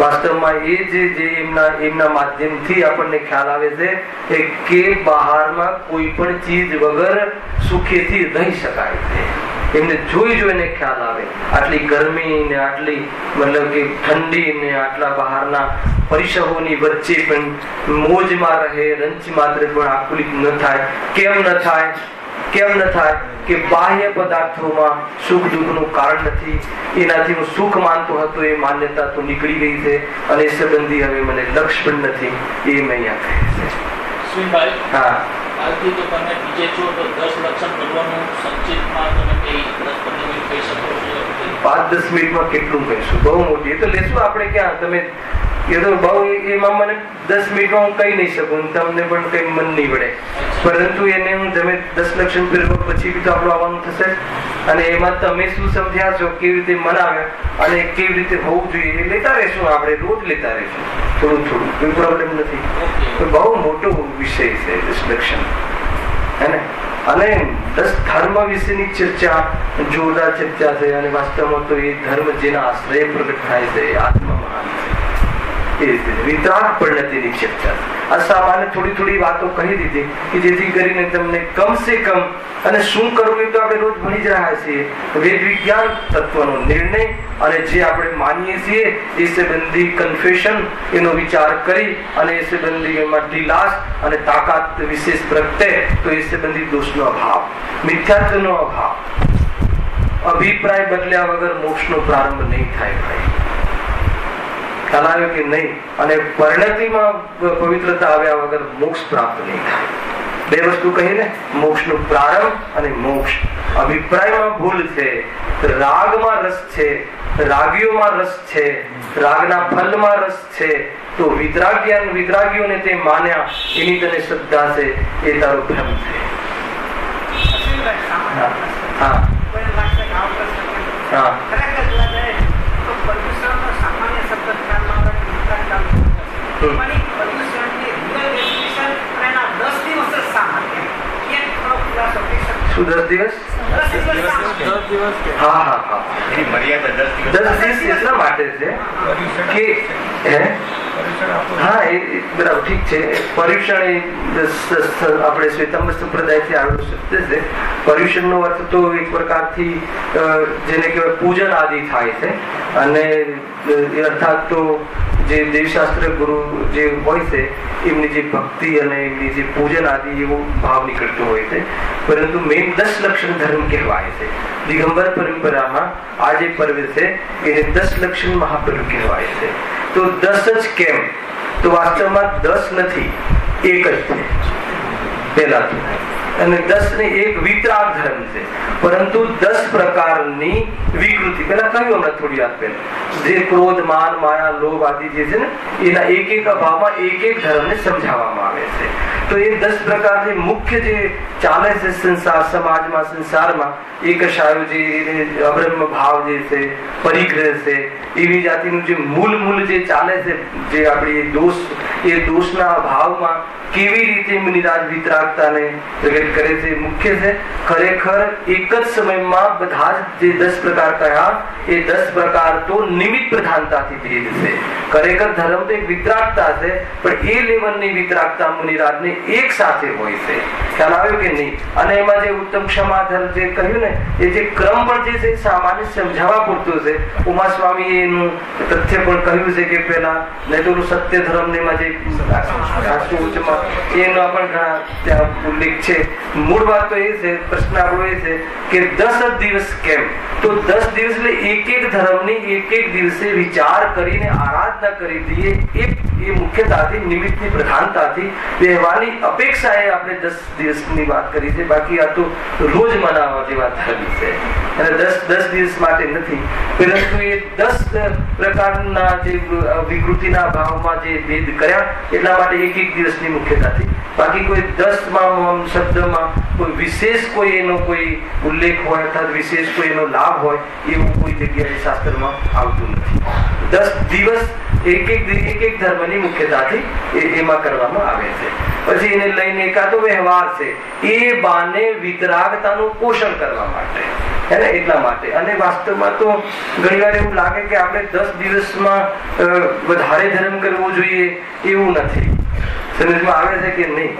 વાસ્તવમાં એ જે એમના માધ્યમથી આપણને ખ્યાલ આવે છે કે બહારમાં કોઈ પણ ચીજ વગર સુખેથી રહી શકાય છે. એમને જોઈને ખ્યાલ આવે. આટલી ગરમી ને આટલી મતલબ કે ઠંડી ને આટલા બહારના પરિસરોની વચ્ચે પણ મોજમાં રહે, રંચ માત્ર પણ આકુલિત ન થાય. કેમ ન થાય? કે બાહ્ય પદાર્થોમાં સુખ દુઃખનું કારણ નથી. એનાથી હું સુખ માનતો હતો એ માન્યતા તો નીકળી ગઈ છે અને એ સંબંધી હવે મને લક્ષ્ય પણ નથી. એ મેં અહીંયા કહે છે. હા, આજથી તો તમે બીજે છો તો 10 લક્ષણ ભગવાનનું સંચિતમાં તમે કઈ 10-15 મિનિટ કહી શકો છો? 5-10 મિનિટમાં કેટલું કહીશું? બહુ મોટી. એ તો લેશું આપણે ક્યાં? તમે એ તો બહુ એમાં મને 10 મિનિટમાં હું કહી નહીં શકું, તમને પણ કઈ મન નહીં પડે. પરંતુ એને હું તમે 10 લક્ષણ ફેરવો પછી બી તો આપણું આવવાનું થશે. અને એમાં તમે શું સમજ્યા છો, કેવી રીતે મનાવ્યા અને કેવી રીતે હોવું જોઈએ એ લેતા રહેશું. આપણે રોજ લેતા રહેશું થોડું કોઈ પ્રોબ્લેમ નથી. બહુ મોટો વિષય છે 10 લક્ષણ, હે ને? અને 10 ધર્મ વિશેની ચર્ચા જોરદાર ચર્ચા છે. અને વાસ્તવમાં તો એ ધર્મ જેના આશ્રય પ્રગટ થાય છે આત્મા એ વિતરાગ પરિણતિની ચર્ચા. આ સામાન્ય થોડી વાતો કહી દીધી કે જેથી કરીને તમને કમસે કમ અને શું કરવું એ તો આપણે રોજ ભણી જ રહ્યા છીએ. વેદ વિજ્ઞાન તત્વનો નિર્ણય અને જે આપણે માનીએ છીએ એ સંબંધી કન્ફેશન એનો વિચાર કરી અને એ સંબંધી એમાં ઢીલાસ અને તાકાત વિશેષ પ્રગટે તો એ સંબંધી દોષનો અભાવ, મિથ્યાત્વનો અભાવ. અભિપ્રાય બદલ્યા વગર મોક્ષનો પ્રારંભ નહીં થાય ભાઈ. ખ્યાલ આવ્યો કે નહીં? અને પરિણતિમાં પવિત્રતા આવ્યા વગર મોક્ષ પ્રાપ્ત નહીં થાય. 2 વસ્તુ કહીને, મોક્ષનો પ્રારંભ અને મોક્ષ. અભિપ્રાયમાં ભૂલ છે, રાગમાં રસ છે, રાગીઓમાં રસ છે, રાગના ફલમાં રસ છે. તો વિતરાગીઓને તે માન્યા એની તને શ્રદ્ધા છે એ તારો ભ્રમ છે. હા હા શું 10 દિવસ? હા 10 દિવસ એટલા માટે છે કે હા એ બરાબર ઠીક છે. પર્યુષણ એ આપણે શ્વેતાંબર સંપ્રદાયથી આવેલો શબ્દ છે. પર્યુષણનો અર્થ તો એક પ્રકારથી જેને કહેવાય પૂજન આદિ થાય છે. અને અર્થાત તો જે દેવશાસ્ત્ર ગુરુ જે હોય છે એમની જે ભક્તિ અને એમની જે પૂજન આદિ એવો ભાવ નીકળતો હોય છે. પરંતુ મેઇન 10 લક્ષણ ધર્મ કહેવાય છે. દિગંબર પરંપરામાં આ જે પર્વ છે એને 10 લક્ષણ મહાપર્વ કહેવાય છે. તો 10 જ કેમ? તો વાસ્તવમાં 10 નથી, 1 જ છે પેલા તો. અને 10 ને 1 વિતરાગ ધર્મ છે. પરંતુ 10 પ્રકારની વિકૃતિ પેલા કહ્યું હમણાં થોડી વાર પહેલા, જે ક્રોધ, માન, માયા, લોભ આદિ જે છે ને એના એક અભાવમાં એક ધર્મને સમજાવવામાં આવે છે. તો એ 10 પ્રકાર જે મુખ્ય જે ચાલે છે સંસાર સમાજમાં સંસારમાં, એ કશાયો જે અબ્રહ્મ ભાવ જે છે, પરિગ્રહ છે, એવી જાતિનું જે મૂળ જે ચાલે છે, જે આપણી દોષ, એ દોષના અભાવમાં કેવી રીતે મુનિરાજ વિતરાગતાને પ્રગટ કરે છે મુખ્ય છે. ખરેખર એક જ સમયમાં બધા જ જે 10 પ્રકાર કહ્યા, એ 10 પ્રકાર તો નિમિત્ત પ્રધાનતાથી ભેદ છે. ખરેખર ધર્મ તો એક વિતરાગતા છે, પણ એ લેવલની વિતરાગતા મુનિરાજને એક સાથે હોય છે. ખ્યાલ આવ્યો કે નહીં? અને એમાં જે ઉત્તમ ક્ષમાધર જે કહ્યું ને, એ જે ક્રમ પણ જે છે સામાન્ય સમજાવવા પૂરતું છે. ઉમા સ્વામી એનું તથ્ય પણ કહ્યું છે કે પેલા નહીં તો સત્ય ધર્મ ને જે એનો પણ ઘણા ત્યાં ઉલ્લેખ છે. મૂળ વાત તો એ છે, પ્રશ્ન આપણો એ છે કે 10 દિવસ કેમ? તો 10 દિવસ એટલે એક ધર્મની એક દિવસે વિચાર કરીને આરાધના કરી દઈએ, એ મુખ્યતાથી નિમિત્તની પ્રધાનતાથી વ્યવહારની અપેક્ષાએ આપણે 10 દિવસની વાત કરી છે. બાકી આ તો રોજ મનાવવા જેવા ધર્મ છે, અને 10 દિવસ માટે નથી. પરંતુ એ 10 પ્રકારના જે વિકૃતિના ભાવમાં જે ભેદ કર્યા, એટલા માટે એક દિવસની મુખ્યતાથી. બાકી કોઈ 10માં શબ્દમાં કોઈ વિશેષ કોઈ એનો કોઈ ઉલ્લેખ હોય અથવા વિશેષ કોઈ એનો લાભ હોય, એવું કોઈ જગ્યાએ શાસ્ત્રમાં આવતું નથી. 10 દિવસ એક ધર્મની મુખ્યતાથી એમાં કરવામાં આવે છે. પછી એને લઈને એકાદો વ્યવહાર છે, એ બાને વિતરાગતાનું પોષણ કરવા માટે, હે ને, એટલા માટે. અને વાસ્તવમાં તો ઘણી વાર એવું લાગે કે આપણે 10 દિવસમાં વધારે ધર્મ કરવો જોઈએ, એવું નથી. સમજમાં આવે છે કે નહીં?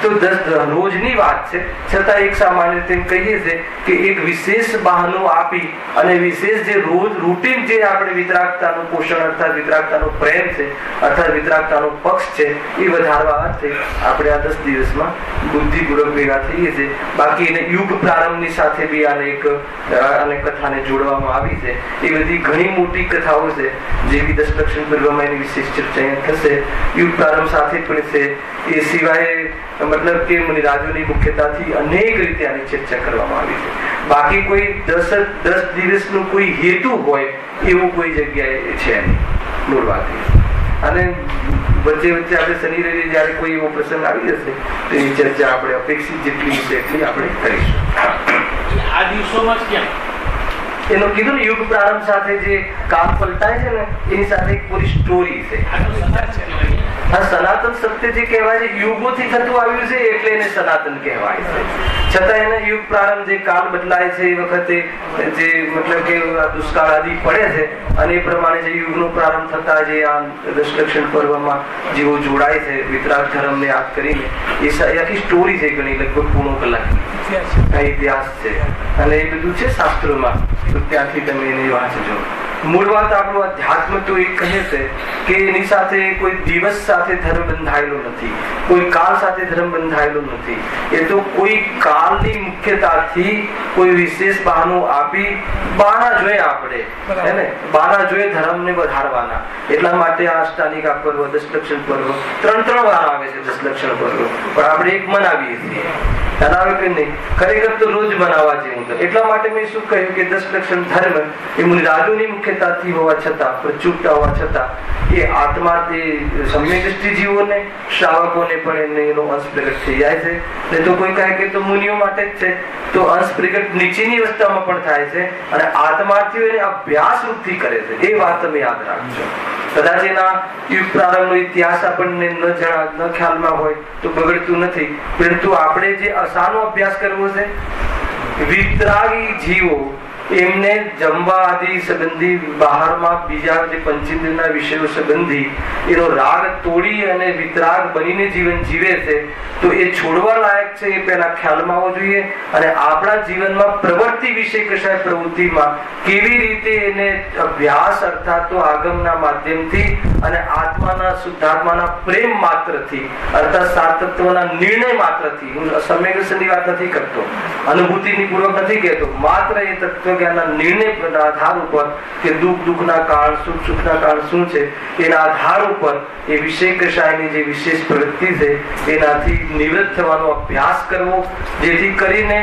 તો 10 રોજની વાત છે, છતાં એક સામાન્ય તેમ કહીએ છીએ કે એક વિશેષ બહાનું આપી અને વિશેષ જે રોજ રૂટીન જે આપણે વિતરાગતાનું પોષણ અર્થાત વિતરાગતાનો પ્રેમ છે, અર્થાત વિતરાગતાનો પક્ષ છે, એ વધારવા અર્થે આપણે આ 10 દિવસમાં બુદ્ધિપૂર્વક ભેગા થઈએ છીએ. બાકી એને યુગ પ્રારંભની સાથે બી આને કથાને જોડવામાં આવી છે. એ બધી ઘણી મોટી કથાઓ છે, જેવી 10 લક્ષણ પર્વમાં એની વિશેષ ચર્ચા થશે. યુગ પ્રારંભ સાથે પણ છે. એ સિવાય મતલબ કે મુનિરાજોની મુખ્યતાથી અનેક રીતે આની ચર્ચા કરવામાં આવી છે. બાકી કોઈ 10 દિવસનું કોઈ હેતુ હોય એવું કોઈ જગ્યાએ છે નહીં, મૂળ વાત. અને વચ્ચે આપણે શનિ રવિ જયારે કોઈ એવો પ્રસંગ આવી જશે તો એની ચર્ચા આપણે અપેક્ષિત જેટલી છે એટલી આપણે કરીશું. આ દિવસોમાં જ કેમ એનું કીધું ને, યુગ પ્રારંભ સાથે જે કામ પલટાય છે ને, એની સાથે એક પૂરી સ્ટોરી છે. હા, સનાતન સત્ય જે કહેવાય છે, યુગોથી થતું આવ્યું છે એટલે એને સનાતન કહેવાય છે. છતાં એને યુગ પ્રારંભ જે કાળ બદલાય છે એ વખતે જે મતલબ કે દુષ્કાળ આદિ પડે છે, અને એ પ્રમાણે જે યુગનો પ્રારંભ થતા જે આ 10 લક્ષણ પર્વમાં જેવો જોડાય છે વિતરાગ ધર્મને યાદ કરીને, એ આખી સ્ટોરી છે. ઘણી લગભગ પૂર્ણ કલાકની ઇતિહાસ છે, અને એ બધું છે શાસ્ત્રોમાં. તો ત્યાંથી તમે એને વાંચજો. મૂળ વાત આપણું અધ્યાત્મ તો એ કહે છે કે એની સાથે કોઈ દિવસ સાથે ધર્મ બંધાયેલો નથી, કોઈ કાળ સાથે ધર્મ બંધાયેલો નથી. એ તો કોઈ કાળની મુખ્યતાથી કોઈ વિશેષ બહાનું આપી બહાના જોઈએ આપણે, હે ને, બહાના જોઈએ ધર્મને વધારવાના. એટલા માટે આ અષ્ટાનિકા પર્વ, 10 લક્ષણ પર્વ 3 વાર આવે છે. 10 લક્ષણ પર્વ પણ આપણે એક મનાવીએ છીએ. આવે કે નહીં? ખરેખર તો રોજ મનાવવા જેવું છે. એટલા માટે મેં શું કહ્યું કે 10 લક્ષણ ધર્મ એ મુનિરાજોની મુખ્યતાથી હોવા છતાં, પ્રચુરતા હોવા છતાં, એ આત્મા તે સમ્યક દ્રષ્ટિ જીવોને, શ્રાવકોને પણ એનો અંશ પ્રગટ થઈ જાય છે. નહીં તો કોઈ કહે કે તો મુનિઓ માટે જ છે, તો અંશ પ્રગટ નીચેની અવસ્થામાં પણ થાય છે, અને આત્માર્થીઓ એને અભ્યાસ રૂપથી કરે છે. એ વાત તમે યાદ રાખજો. કદાચ એના યુગ પ્રારંભનો ઇતિહાસ આપણને ન ખ્યાલમાં હોય તો બગડતું નથી, પરંતુ આપણે જે અસાનો અભ્યાસ કરવો છે, વિતરાગી જીવો એમને જમવા આદિ સંબંધી બહારમાં બીજા જે પંચેન્દ્રિયના વિષયો સંબંધી એનો રાગ તોડી અને વિતરાગ બનીને જીવન જીવે છે, તો એ છોડવા લાયક છે. એ પહેલા ખ્યાલમાં આવવો જોઈએ. અને આપણા જીવનમાં પ્રવૃત્તિ વિશે કશાય પ્રવૃત્તિમાં કેવી રીતે એને અભ્યાસ અર્થાત તો આગમના માધ્યમથી અને આત્માના શુદ્ધાત્માના પ્રેમ માત્રથી અર્થાત સાતત્વના નિર્ણય માત્રથી, હું સમ્યક વાત નથી કરતો, અનુભૂતિની પૂર્વક નથી કહેતો, માત્ર એ તત્વજ્ઞાનના નિર્ણય આધાર ઉપર કે દુઃખના કારણ, સુખના કારણ શું છે, એના આધાર ઉપર એ વિષય કશાયની જે વિશેષ પ્રવૃત્તિ છે એનાથી નિવૃત્ત થવાનો અભ્યાસ કરવો, જેથી કરીને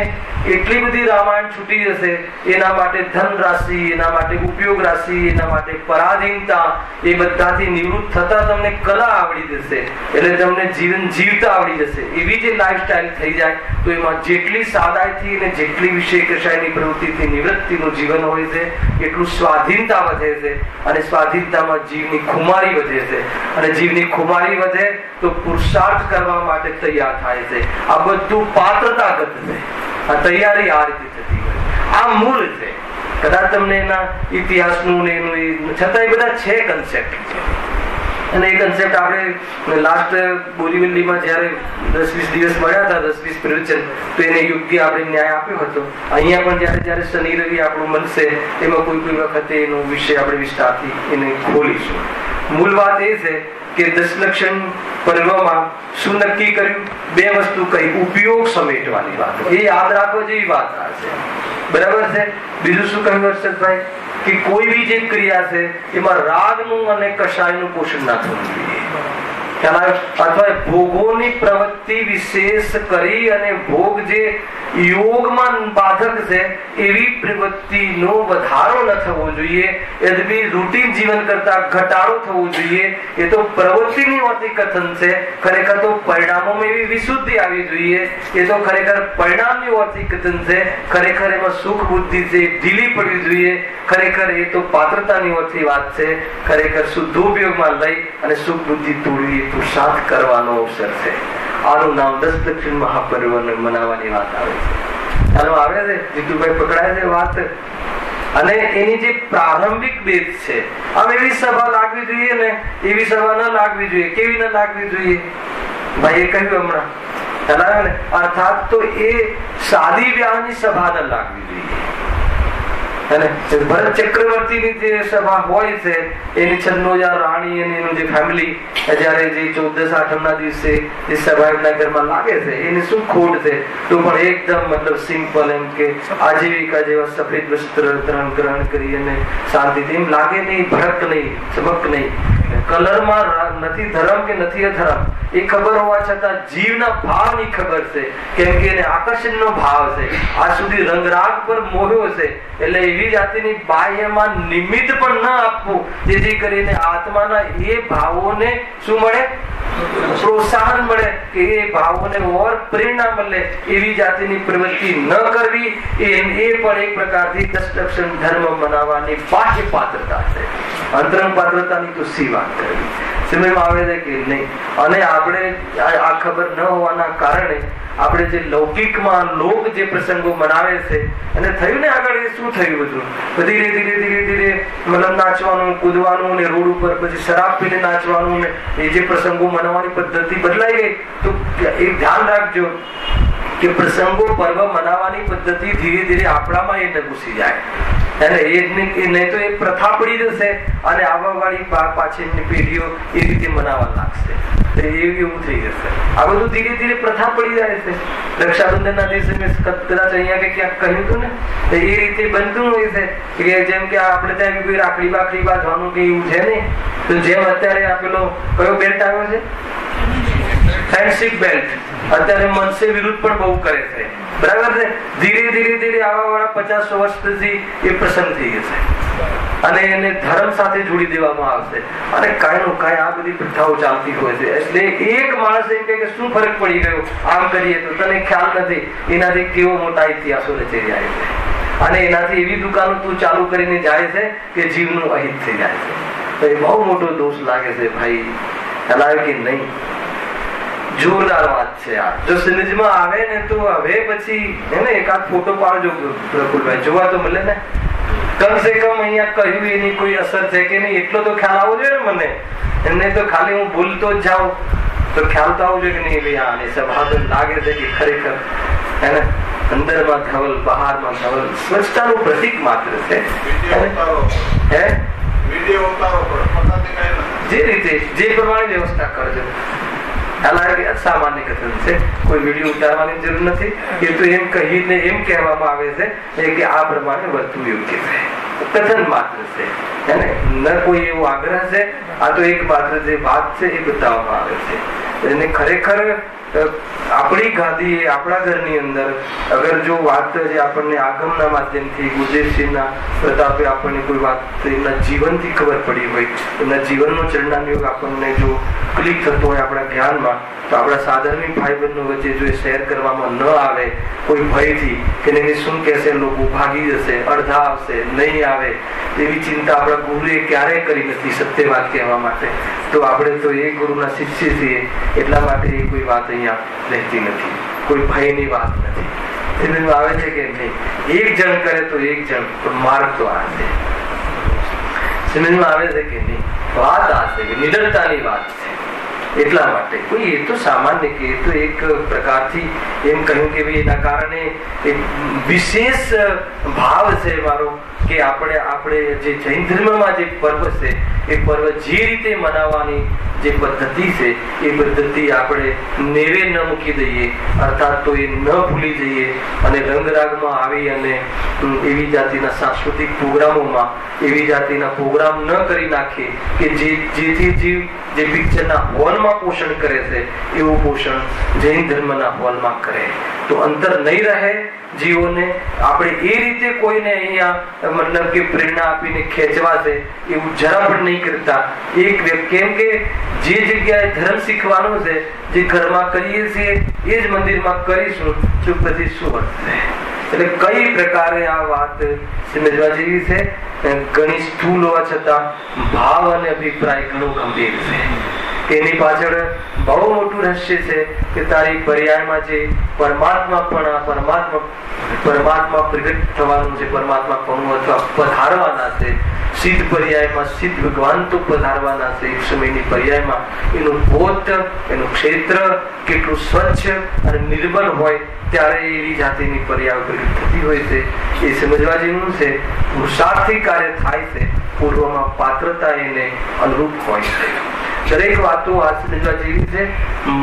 એટલી બધી રામાયણ છૂટી જશે, એના માટે ધન રાશિ, એના માટે ઉપયોગ રાશિ, એના માટે પરાધીનતા, એ બધાથી નિવૃત્ત થતા તમને કલા આવડી જશે, એટલે તમને જીવન જીવતા આવડી જશે. એવી જે લાઈફસ્ટાઈલ થઈ જાય તો એમાં જેટલી સાદાઈથી અને જેટલી વિષય કષાયની પ્રવૃત્તિથી નિવૃત્તિનું જીવન હોય છે એટલું સ્વાધીનતા વધે છે, અને સ્વાધીનતામાં જીવની ખુમારી વધે છે, અને જીવની ખુમારી વધે તો પુરુષાર્થ કરવા માટે તૈયાર થાય છે. આ બધું પાત્રતાગત છે. આ તૈયારી આ રીતે થતી હોય, આ મૂળ છે. કદાચ તમને એના ઇતિહાસનું ને એનું છતાં એ બધા છે કન્સેપ્ટ. અને એ કન્સેપ્ટ આપણે લાસ્ટ બોરીવલીમાં જયારે 10-20 દિવસ મળ્યા હતા, 10-20 પ્રવચન, તો એને યોગ્ય આપણે ન્યાય આપ્યો હતો. અહીંયા પણ જયારે શનિ રવિ આપણું મળશે એમાં કોઈ વખતે એનો વિષય આપણે વિસ્તારથી એને ખોલીશું. મૂળ વાત એ છે કે દશલક્ષણ પર્વમાં શું નક્કી કર્યું? 2 વસ્તુ કઈ, ઉપયોગ સમેટવાની વાત, એ યાદ રાખવા જેવી વાત છે. બરાબર છે. બીજું શું કહ્યું હર્ષદભાઈ? કે કોઈ બી જે ક્રિયા છે એમાં રાગનું અને કષાયનું પોષણ ના થવું જોઈએ, અથવા ભોગોની પ્રવૃત્તિ વિશેષ કરી અને ભોગ જે યોગમાં બાધક છે એવી પ્રવૃત્તિનો વધારો ન થવો જોઈએ. યદ્યપિ રૂટીન જીવન કરતા ઘટાડો થવો જોઈએ. એ તો પ્રવૃત્તિની ઓછી કથન છે. ખરેખર તો પરિણામોમાં એવી વિશુદ્ધિ આવી જોઈએ. એ તો ખરેખર પરિણામની ઓછી કથન છે. ખરેખર એમાં સુખ બુદ્ધિ છે ઢીલી પડવી જોઈએ. ખરેખર એ તો પાત્રતાની ઓછી વાત છે. ખરેખર શુદ્ધોપયોગમાં લઈ અને સુખ બુદ્ધિ તોડવી એ પુરુષાર્થ કરવાનો અવસર છે. આનું નામ દશલક્ષણ મહાપર્વ મનાવવાની વાત આવે છે. ચાલો આવે છે જીતુભાઈ, પકડાય છે વાત. અને એની જે પ્રારંભિક બેઝ છે, આમ એવી સભા લાગવી જોઈએ ને, એવી સભા ન લાગવી જોઈએ. કેવી ન લાગવી જોઈએ ભાઈ? એ કહ્યું હમણાં, ચલાવે ને. અર્થાત તો એ સાદી વ્યાહની સભા ન લાગવી જોઈએ. અને ભરત ચક્રવર્તીની જે સભા હોય છે, એની છન્નોજા રાણી અને એનું જે ફેમિલી જયારે જે 14-8 દિવસે જે સભા એમના ઘરમાં લાગે છે, એની શું ખોટ છે? તો પણ એકદમ મતલબ સિમ્પલ, એમ કે આજીવિકા જેવા સફેદ વસ્ત્ર ગ્રહણ કરી અને શાંતિથી, એમ લાગે નહીં, ભડક નહીં, ચમક નહીં. કલરમાં નથી ધર્મ કે નથી અધર્મ એ ખબર હોવા છતાં જીવના ભાવની ખબર છે, કેમ કે એને આકર્ષણનો ભાવ છે. આજ સુધી રંગરાગ પર મોહ્યો છે, એટલે એવી જાતિની બાહ્યમાં નિમિત્ત પણ ન આપવું, જેથી કરીને આત્માના એ ભાવોને શું મળે? પ્રોત્સાહન મળે, કે એ ભાવોને ઓર પ્રેરણા મળે. એવી જાતિની પ્રવૃત્તિ ન કરવી એ પણ એક પ્રકારથી દશલક્ષણ ધર્મ મનાવવાની બાહ્ય પાત્રતા છે. અંતરંગ પાત્રતાની તો સી વાત કરવી સમયમાં આવે છે કે નહીં. અને આપણે આ ખબર ન હોવાના કારણે આપણે જે લૌકિકમાં લોક જે પ્રસંગો મનાવે છે, અને થયું ને આગળ એ શું થયું બધું? ધીરે ધીરે ધીરે ધીરે મતલબ નાચવાનું, કૂદવાનું, ને રોડ ઉપર પછી શરાબ પીને નાચવાનું, ને એ જે પ્રસંગો મનાવવાની પદ્ધતિ બદલાઈ ગઈ. તો એક ધ્યાન રાખજો કે પ્રસંગો પર્વ મનાવવાની પદ્ધતિ ધીરે ધીરે આપણામાં એ ન ઘૂસી જાય, અને નહીં તો એ પ્રથા પડી જશે અને આવવાવાળી પાછળની પેઢીઓ એ રીતે મનાવવા લાગશે. એવું થઈ જશે. આ બધું ધીરે ધીરે પ્રથા પડી જાય છે. રક્ષાબંધનના દિવસે મેં કદાચ અહીંયા કે ક્યાંક કહ્યું હતું ને, એ રીતે બનતું હોય છે કે જેમ કે આપણે ત્યાં કોઈ રાખડી બાકડી બાંધવાનું કે એવું છે નહીં, તો જેમ અત્યારે આપેલો કયો બેલ્ટ આવ્યો છે, ફ્રેન્ડશિપ બેલ્ટ, અત્યારે મનસે વિરુદ્ધ પણ બહુ કરે છે. બરાબર છે. ધીરે ધીરે ધીરે આવા વાળા 50 વર્ષ સુધી એ પ્રસંગ થઈ જશે અને એને ધર્મ સાથે જોડી દેવામાં આવશે, અને કાંઈ નું કાંઈ આ બધી પ્રથાઓ ચાલતી હોય છે. એટલે એક માણસ એમ કે શું ફરક પડી ગયો આમ કરીએ તો? તને ખ્યાલ નથી એનાથી કેવો મોટા ઇતિહાસો રચી જાય છે, અને એનાથી એવી દુકાનો તું ચાલુ કરીને જાય છે કે જીવનું અહિત થઈ જાય છે. તો એ બહુ મોટો દોષ લાગે છે ભાઈ. ચલાવે કે નહીં? જોરદાર વાત છે આ. જો સિનેજમાં આવે ને તો હવે પછી એને એકાદ ફોટો પાડજો પ્રફુલભાઈ, જોવા તો મળે ને. કમસે કમ અહીંયા કહ્યું એની કોઈ અસર છે કે નહીં એટલો તો ખ્યાલ આવવો જોઈએ ને મને. એમને તો ખાલી હું ભૂલતો જ જાઉં તો ખ્યાલ તો આવવો જોઈએ કે નહીં ભાઈ આને સભા તો લાગે છે કે ખરેખર એને અંદરમાં ધવલ બહારમાં ધવલ સ્વચ્છતાનું પ્રતીક માત્ર છે. જે રીતે જે પ્રમાણે વ્યવસ્થા કરજો. સામાન્ય કથન છે, કોઈ વિડીયો ઉતારવાની જરૂર નથી. એ તો એમ કહીને એમ કહેવામાં આવે છે કે આ પ્રમાણે વર્તવું યોગ્ય છે. કથન માત્ર છે, ન કોઈ એવો આગ્રહ છે. આ તો એક માત્ર જે વાત છે એ બતાવવામાં આવે છે. એને ખરેખર આપણી ગાદીએ આપણા ઘરની અંદર અગર જો વાત જે આપણને આગમના માધ્યમથી ગુરુદેવસિંહના પ્રતાપે આપણને કોઈ વાત એમના જીવનથી ખબર પડી હોય, એમના જીવનનો ચરણાનુયોગ આપણને જો ક્લિક થતો હોય આપણા જ્ઞાનમાં, તો આપણા સાધર્મિક ભાઈ બહેનો વચ્ચે જો એ શેર કરવામાં ન આવે કોઈ ભયથી કે એને શું કહેશે, લોકો ભાગી જશે, અડધા આવશે, નહીં આવે, એવી ચિંતા આપણા ગુરુએ ક્યારેય કરી નથી સત્ય વાત કહેવા માટે. તો આપણે તો એ ગુરુના શિષ્ય છીએ, એટલા માટે એ કોઈ વાત અહીંયા રહેતી નથી, કોઈ ભયની વાત નથી. સમજમાં આવે છે કે નહીં? એક જણ કરે તો એક જણ, તો માર્ગ તો આ છે. સમજમાં આવે છે કે નહીં? વાત આ છે કે નિડરતાની વાત છે. એટલા માટે કોઈ એ તો સામાન્ય કે એ તો એક પ્રકારથી એમ કહ્યું કે ભાઈ એના કારણે એક વિશેષ ભાવ છે મારો કે આપણે જે જૈન ધર્મમાં જે પર્વ છે એ પર્વ જે રીતે મનાવવાની જે પદ્ધતિ છે એ પદ્ધતિ આપણે નેવે ન મૂકી દઈએ, અર્થાત તો એ ન ભૂલી જઈએ અને રંગરાગમાં આવી અને એવી જાતિના સાંસ્કૃતિક પ્રોગ્રામોમાં એવી જાતિના પ્રોગ્રામ ન કરી નાખીએ કે જેથી જીવ જે પિક્ચરના હોલમાં પોષણ કરે છે એવું પોષણ જૈન ધર્મના હોલમાં કરે, તો અંતર નહીં રહે જીવોને. આપણે એ રીતે કોઈને અહીંયા મતલબ કે પ્રેરણા આપીને ખેંચવા છે એવું જરા પણ નહીં કરતા. એક કેમ કે જે જગ્યાએ ધર્મ શીખવાનો છે, જે ઘરમાં કરીએ છીએ એ જ મંદિરમાં કરીશું, તો પછી શું વધશે? એટલે કઈ પ્રકારે આ વાત સમજવા જેવી છે. ઘણી સ્થૂલ હોવા છતાં ભાવ અને અભિપ્રાય ઘણો ગંભીર છે. એની પાછળ બહુ મોટું રહસ્ય છે કે તારી પર્યાયમાં જે પરમાત્મા પ્રગટ થવાનું છે, પરમાત્મા કોનું અથવા પધારવાના છે, સિદ્ધ પર્યાયમાં સિદ્ધ ભગવાન તો પધારવાના છે એક સમયની પર્યાયમાં. એનું પોત, એનું ક્ષેત્ર કેટલું સ્વચ્છ અને નિર્મલ હોય ત્યારે એવી જાતિની પર્યાય પ્રગટ થતી હોય છે. એ સમજવા જેવું છે. પુરુષાર્થી કાર્ય થાય છે, પૂર્વમાં પાત્રતા એને અનુરૂપ હોય છે. દરેક વાતો આ સમજવા જેવી છે.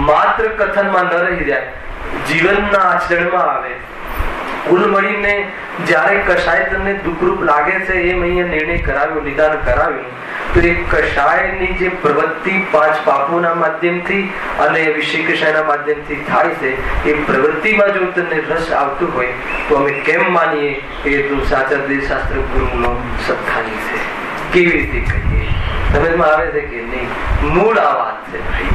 માત્ર કથનમાં ન રહી જાય, જીવનના આચરણમાં આવે. કુલ મળીને જ્યારે કશાય તમને દુઃખરૂપ લાગે છે એમ અહીંયા નિર્ણય કરાવ્યો, નિદાન કરાવ્યું, તો એ કશાયની જે પ્રવૃત્તિ 5 પાપોના માધ્યમથી અને વિષય કશાયના માધ્યમથી થાય છે, એ પ્રવૃત્તિમાં જો તમને રસ આવતો હોય તો અમે કેમ માનીએ એ તો સાચા દેવશાસ્ત્ર ગુરુનો સત્તાની છે. કેવી રીતે કહીએ? સમજમાં આવે છે કે નહીં? મૂળ આ વાત છે ભાઈ.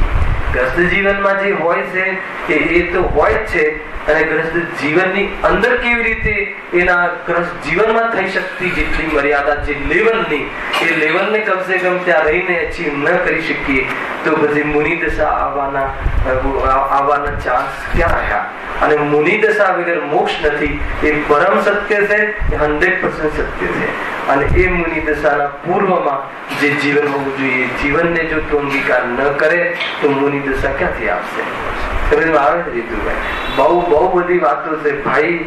ગ્રસ્ત જીવનમાં જે હોય છે એ તો હોય જ છે, અને ગ્રસ્ત જીવનની અંદર કેવી રીતે એના ગ્રસ્ત જીવનમાં થઈ શકતી જેટલી મર્યાદા, જે લેવલની, એ લેવલને કમસે કમ ત્યાં રહીને અચીવ ન કરી શકીએ તો પછી મુનિ દશા આવવાના ચાન્સ ક્યાં રહ્યા? અને મુનિ દશા વગર મોક્ષ નથી, એ પરમ સત્ય છે, એ 100% સત્ય છે. અને એ મુનિ દશાના પૂર્વમાં જે જીવન હોવું જોઈએ, જીવનને જો તું અંગીકાર ન કરે તો મુનિ દશા ક્યાંથી આવશે? સમજમાં આવે છે રીતુભાઈ? બહુ બધી વાતો છે ભાઈ.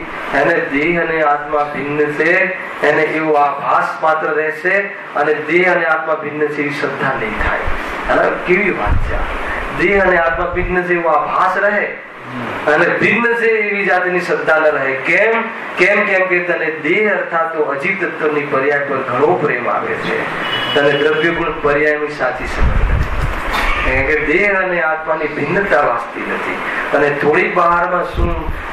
એને દેહ અને આત્મા ભિન્ન છે, એને એવો આભાસ માત્ર રહેશે, અને દેહ અને આત્મા ભિન્ન છે એવી શ્રદ્ધા નહીં થાય. અને કેવી વાત છે! દેહ અને આત્મા ભિન્ન છે એવો આભાસ રહે અને ભિન્ન છે એવી જાતની શ્રદ્ધા ન રહે. કેમ કે તને દેહ અર્થાત અજીવ તત્વની પર્યાય પર ઘણો પ્રેમ આવે છે, તને દ્રવ્ય ગુણ પર્યાયની સાચી સમજ નથી. કે દેહ અને આત્માની ભિન્નતા વાસ્તી નથી. અને થોડીક બહારમાં શું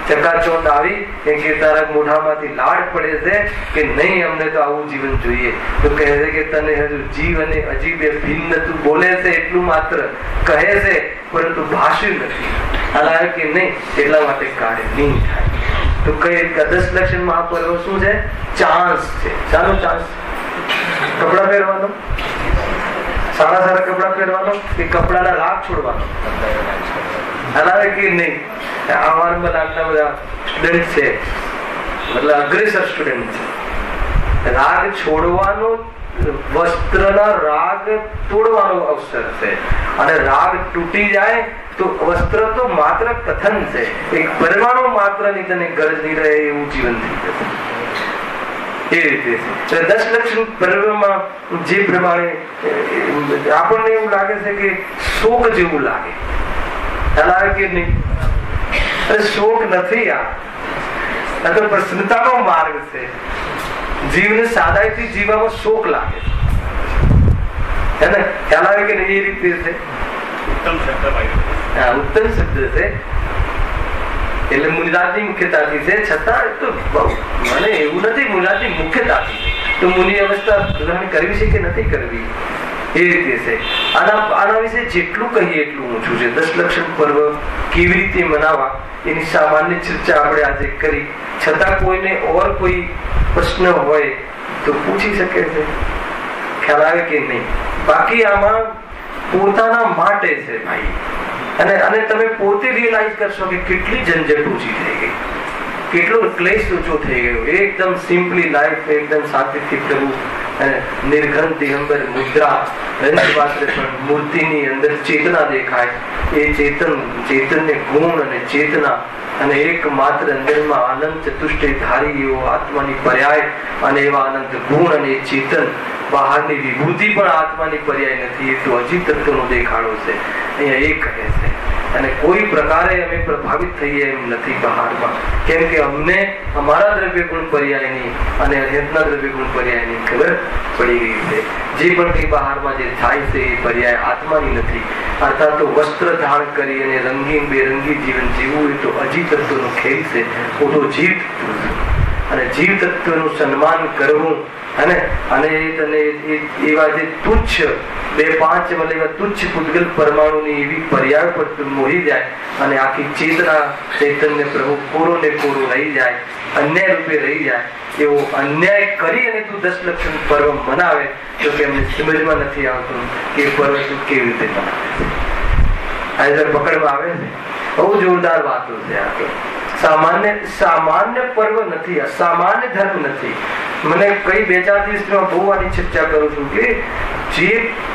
ચકાચોંધ આવી કે તારા મોઢામાંથી લાડ પડે છે કે નહીં, અમને તો આવું જીવન જોઈએ, તો કહે છે કે તને હજુ જીવ અને અજીબ એ ભિન્ન તું બોલે છે એટલું માત્ર કહે છે, પરંતુ ભાષ્યું નથી. હાલ કે નહીં, એટલા માટે કાર્ય નહીં થાય. તો કઈ 10 લક્ષણ મહાપર્વ શું છે? ચાન્સ છે. ચાલો ચાન્સ. કપડા પહેરવાનો, સારા કપડા પહેરવાનો કે કપડાના રાગ છોડવાનો? હાલ કે નહીં. અમારા આટલા બધા સ્ટુડન્ટ છે, મતલબ અગ્રેસર સ્ટુડન્ટ છે. રાગ છોડવાનો, વસ્ત્રના રાગ તોડવાનો અવસર છે. અને રાગ તૂટી જાય તો વસ્ત્ર તો માત્ર કથન છે, એક પરમાણુ માત્ર ની તને ગરજ નહીં રહે એવું જીવન થઈ જશે. એ રીતે છે. 10 લક્ષણ પર્વમાં જે પ્રમાણે આપણને એવું લાગે છે કે શોક જેવું લાગે, લાગે કે નહીં? શોક નથી, આ તો પ્રસન્નતાનો માર્ગ છે. જીવને સાદાઈથી જીવવામાં શોક લાગે છે ને, ખ્યાલ આવે કે નહીં? એ રીતે છે. ઉત્તમ શબ્દ ભાઈ. ઉત્તમ શબ્દ છે એટલે મુનિરાજની મુખ્યતાથી છે, છતાં તો મને એવું નથી મુનિરાજની મુખ્યતાથી તો મુનિ અવસ્થા ગ્રહણ કરવી છે કે નથી કરવી એ રીતે છે. આના વિશે જેટલું કહીએ એટલું ઓછું છે. દશલક્ષણ પર્વ કેવી રીતે મનાવવા એની સામાન્ય ચર્ચા આપણે આજે કરી, છતાં કોઈને ઓર કોઈ પ્રશ્ન હોય તો પૂછી શકે છે, ખ્યાલ આવે કે નહીં. બાકી આમાં પોતાના માટે છે ભાઈ, અને તમે પોતે રિયલાઇઝ કરશો કે કેટલી ઝંઝટ ઓછી થઈ ગઈ, કેટલો ક્લેશ ઓછો થઈ ગયો. એકદમ સિમ્પલી લાઈફ, એકદમ શાંતિથી પ્રભુ નિર્ઘન દિગંબર મુદ્રા રંજપાત્ર પણ મૂર્તિની અંદર ચેતના દેખાય. એ ચેતનને ગુણ અને ચેતના અને એકમાત્ર અંદરમાં અનંત ચતુષ્ટય ધારી એવો આત્માની પર્યાય અને એવા અનંત ગુણ અને ચેતન, બહારની વિભૂતિ પણ આત્માની પર્યાય નથી. એ તો અજીત તત્વનો દેખાડો છે અહીંયા એ કહે છે. અને કોઈ પ્રકારે અમે પ્રભાવિત થઈએ એમ નથી બહારમાં, કેમ કે અમને અમારા દ્રવ્ય ગુણ પર્યાયની અને અહેતના દ્રવ્ય ગુણ પર્યાયની ખબર પડી ગઈ છે. જે પણ કઈ બહારમાં જે થાય છે એ પર્યાય આત્માની નથી. અર્થાત તો વસ્ત્ર ધારણ કરી અને રંગીન બેરંગી જીવન જીવવું એ તો અજીત તત્વનો ખેલ છે. ખોટો જીવ તત્વ અને જીવ તત્વનું સન્માન કરવું અને એવા જે તુચ્છ 2-5 એવા તુચ્છ પૂતગલ પરમાણુની એવી પર્યાય પર મોહી જાય અને આખી ચેતના ચૈતન્ય પ્રભુ કોરો ને કોરો રહી જાય, અન્યાય રૂપે રહી જાય. એવો અન્યાય કરી અને તું દશલક્ષણ પર્વ મનાવે તો કે અમને સમજમાં નથી આવતું કે પર્વ તું કેવી રીતે મનાવે. આ પકડમાં આવે છે. બહુ જોરદાર વાતો છે. આ તો સામાન્ય પર્વ નથી, અસામાન્ય ધર્મ નથી. મને કઈ 2-4 દિવસમાં બહુ આની ચર્ચા કરું છું કે જે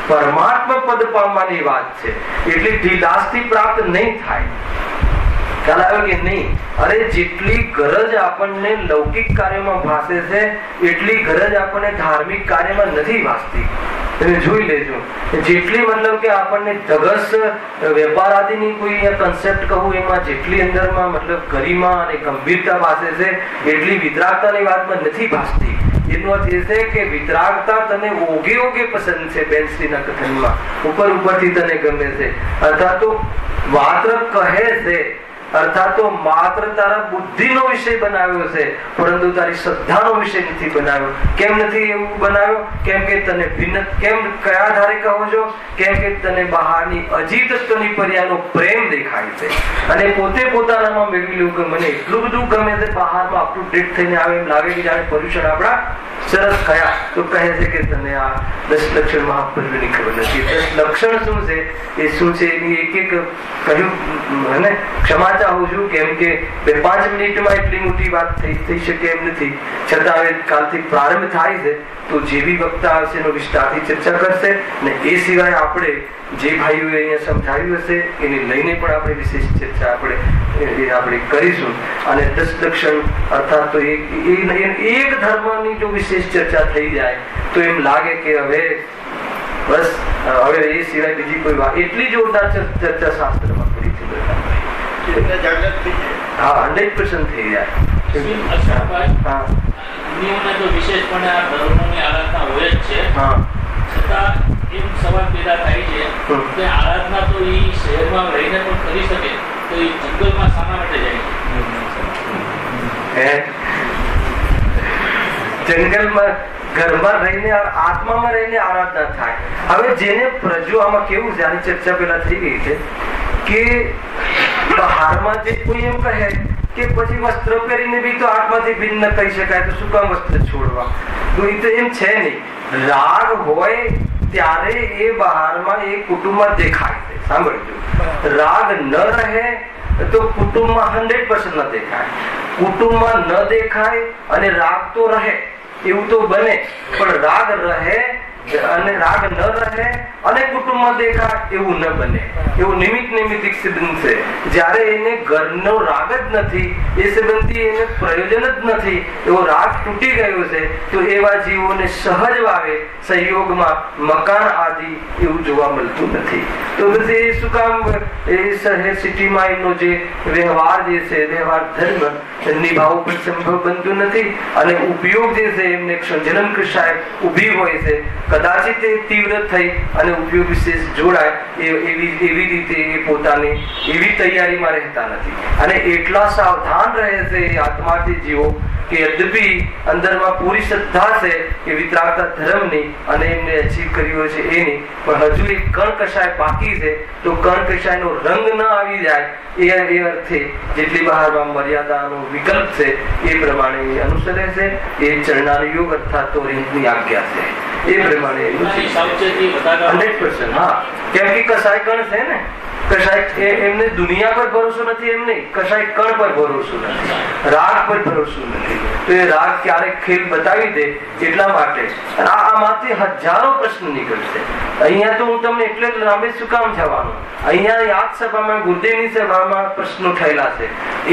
પરમાત્મા પદ પામવાની વાત છે એટલી ઢીલાસથી પ્રાપ્ત નહીં થાય. ખ્યાલ આવે કે નહીં? અરે જેટલી ગરજ આપણને લૌકિક કાર્યમાં ભાસે છે એટલી ગરજ આપણને ધાર્મિક કાર્યમાં નથી ભાસતી. તમે જોઈ લેજો. જેટલી મતલબ કે આપણને ધગસ વેપાર આદિની કોઈ કન્સેપ્ટ કહું એમાં જેટલી અંદરમાં મતલબ ગરિમા અને ગંભીરતા ભાસે છે એટલી વિતરાગતાની વાતમાં નથી ભાસતી. એનો અર્થ એ છે કે વિતરાગતા તને ઓગે પસંદ છે. બેન્સલીના કથનમાં ઉપરથી તને ગમે છે, અર્થાત તો માત્ર કહે છે, અર્થાત તો માત્ર તારા બુદ્ધિનો વિષય બનાવ્યો છે પરંતુ તારી શ્રદ્ધાનો વિષય નથી બનાવ્યો. કેમ નથી એવું બનાવ્યો? કેમ કે તને ભિન્ન કેમ કયા આધારે કહો છો? કેમ કે તને બહારની અજીતત્વની પર્યાયનો પ્રેમ દેખાય છે અને પોતે પોતાનામાં મેળવી લેવું કે મને એટલું બધું ગમે છે, બહારમાં અપ ટુ ડેટ થઈને આવે એમ લાગે કે જાણે પર્યુષણ આપણા સરસ થયા. તો કહે છે કે તને આ દશલક્ષણ મહાપર્વની ખબર નથી. દશલક્ષણ શું છે, એ શું છે એની એક કહ્યું અને ક્ષમા ચાહું છું, કેમ કે 2-5 મિનિટમાં એટલી મોટી વાત થઈ શકે એમ નથી. છતાં હવે કાલથી પ્રારંભ થાય છે તો જે બી વક્તા આવશે એનો વિસ્તારથી ચર્ચા કરશે ને એ સિવાય આપણે જે ભાઈઓએ અહીંયા સમજાવ્યું હશે એને લઈને પણ આપણે વિશેષ ચર્ચા આપણે કરીશું. અને દશલક્ષણ અર્થાત તો એક ધર્મની જો વિશેષ ચર્ચા થઈ જાય તો એમ લાગે કે હવે બસ હવે એ સિવાય બીજી કોઈ વાત એટલી જોરદાર ચર્ચા શાસ્ત્રમાં કરી છે. હા, 100% થઈ જાય. વિશેષપણે આ ધર્મોની આરાધના હોય જ છે, છતાં એમ સવાલ પેદા થાય છે કે આરાધના તો એ શહેરમાં રહીને પણ કરી શકે તો એ જંગલમાં શાના માટે જાય છે? જંગલમાં ઘરમાં રહીને આત્મામાં રહીને આરાધના થાય. હવે જેને પ્રજો આમાં કેવું છે, આની ચર્ચા પેલા થઈ ગઈ છે કે બહારમાં જે કોઈ એમ કહે કે પછી વસ્ત્ર પહેરીને બી તો આત્માથી ભિન્ન કહી શકાય તો શું કામ વસ્ત્ર છોડવા? તો એ તો એમ છે નહીં. રાગ હોય ત્યારે એ બહારમાં એ કુટુંબમાં દેખાય છે. સાંભળજો, રાગ ન રહે તો કુટુંબમાં 100% ન દેખાય. કુટુંબમાં ન દેખાય અને રાગ તો રહે એવું તો બને, પણ રાગ રહે અને રાગ ન રહે અને કુટુંબમાં દેખાય એવું ન બને. એવું નિમિત્તિક સંબંધ છે. જ્યારે એને ઘરનો રાગ જ નથી, એ સંબંધથી એને પ્રયોજન જ નથી, એવો રાગ તૂટી ગયો છે તો એવા જીવોને સહજ ભાવે સંયોગમાં મકાન આદિ એવું જોવા મળતું નથી. તો પછી એ શું કામ એ શહેર સિટીમાં એમનો જે વ્યવહાર જે છે, વ્યવહાર ધર્મ નિભાવવું પણ સંભવ બનતું નથી અને ઉપયોગ જે છે એમને જનન કૃષાય ઉભી હોય છે, કદાચિત એ તીવ્ર થઈ અને ઉપયોગ વિશેષ જોડાય એવી રીતે એ પોતાની એવી તૈયારીમાં રહેતા નથી અને એટલા સાવધાન રહે છે એ આત્માર્થી જીવો કે યદ્યપી અંદરમાં પૂરી શ્રદ્ધા છે કે વિતરાગતા ધર્મની અને એમને અચીવ કર્યો છે એની, પણ હજુ એક કણ કશાય બાકી છે. તો કણ કશાયનો રંગ ન આવી જાય એ અર્થે જેટલી બહારમાં મર્યાદાનો વિકલ્પ છે એ પ્રમાણે એ અનુસરે છે. એ ચરણાનો યોગ અર્થાત તો રીતની આજ્ઞા છે એ પ્રમાણે 100%. હા, કેમ કે કશાય કણ છે ને, કશાય એમને દુનિયા પર ભરોસો નથી, એમ નહીં, કશાય કણ પર ભરોસો નથી, રાગ પર ભરોસો નથી. તો એ રાગ ક્યારેક ખેલ બતાવી દે એટલા માટે આમાંથી હજારો પ્રશ્ન નીકળશે. અહીંયા તો હું તમને એટલે લાંબે શું કામ જવાનું, અહીંયા યાદ સભામાં ગુરુદેવની સભામાં પ્રશ્નો થયેલા છે.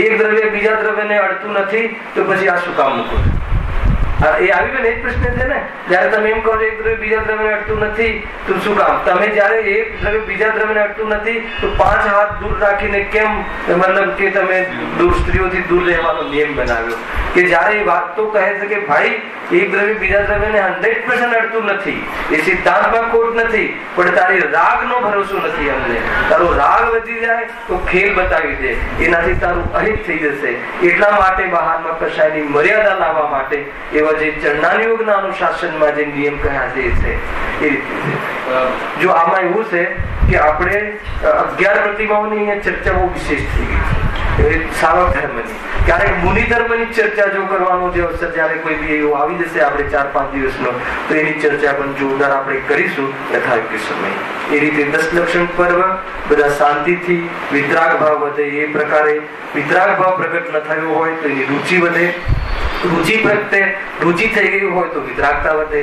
એક દ્રવ્ય બીજા દ્રવ્યને અડતું નથી તો પછી આ શું કામ મૂકો? એ આવી ગયો ને એક પ્રશ્ન છે ને, જયારે તમે એમ કહો છો એક દ્રવ્ય બીજા દ્રવ્યને અડતું નથી તો શું કામ? તમે જયારે એક દ્રવ્ય બીજા દ્રવ્યને અડતું નથી તો 5 હાથ દૂર રાખીને કેમ, મતલબ કે તમે સ્ત્રીઓથી દૂર રહેવાનો નિયમ બનાવ્યો? કે જયારે એ વાત તો કહે છે કે ભાઈ એક દ્રવ્ય બીજા દ્રવ્યને 100% અડતું નથી, એ સિદ્ધાંતમાં ખોટ નથી, પણ તારી રાગનો ભરોસો નથી. અમને તારો રાગ વધી જાય તો ખેલ બતાવી દે, એનાથી તારું અહિત થઈ જશે. એટલા માટે બહારમાં કશાયની મર્યાદા લાવવા માટે એવા જે ચરણાની યોગના અનુશાસનમાં જે નિયમ કહ્યા છે એ રીતે. જો આમાં એવું છે કે આપણે 11 પ્રતિમાઓની અહીંયા ચર્ચા બહુ વિશેષ થઈ ગઈ છે સાવક ધર્મની. ક્યારેક મુનિ ધર્મની ચર્ચા જો કરવાનો જે અવસર જયારે કોઈ બી એવું આવી જશે આપણે 4-5 દિવસનો, તો એની ચર્ચા પણ જોરદાર આપણે કરીશું યથાયોગ્ય સમય. એ રીતે 10 લક્ષણ પર્વ બધા શાંતિથી વિતરાગ ભાવ વધે એ પ્રકારે. વિતરાગ ભાવ પ્રગટ ન થયો હોય તો એની રુચિ વધે, રુચિ પ્રત્યે રુચિ થઈ ગઈ હોય તો વિતરાગતા વધે.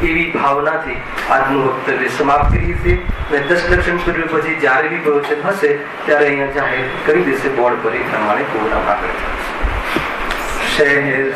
એવી ભાવનાથી આજનું વક્તવ્ય સમાપ્ત કરીએ છીએ. 10 લક્ષણ પર્વ પછી જયારે બી પ્રવચન હશે ત્યારે અહીંયા જાહેર કરી દેશે બોર્ડ પર, એ પ્રમાણે પ્રોગ્રામ આગળ ચાલશે. શહેર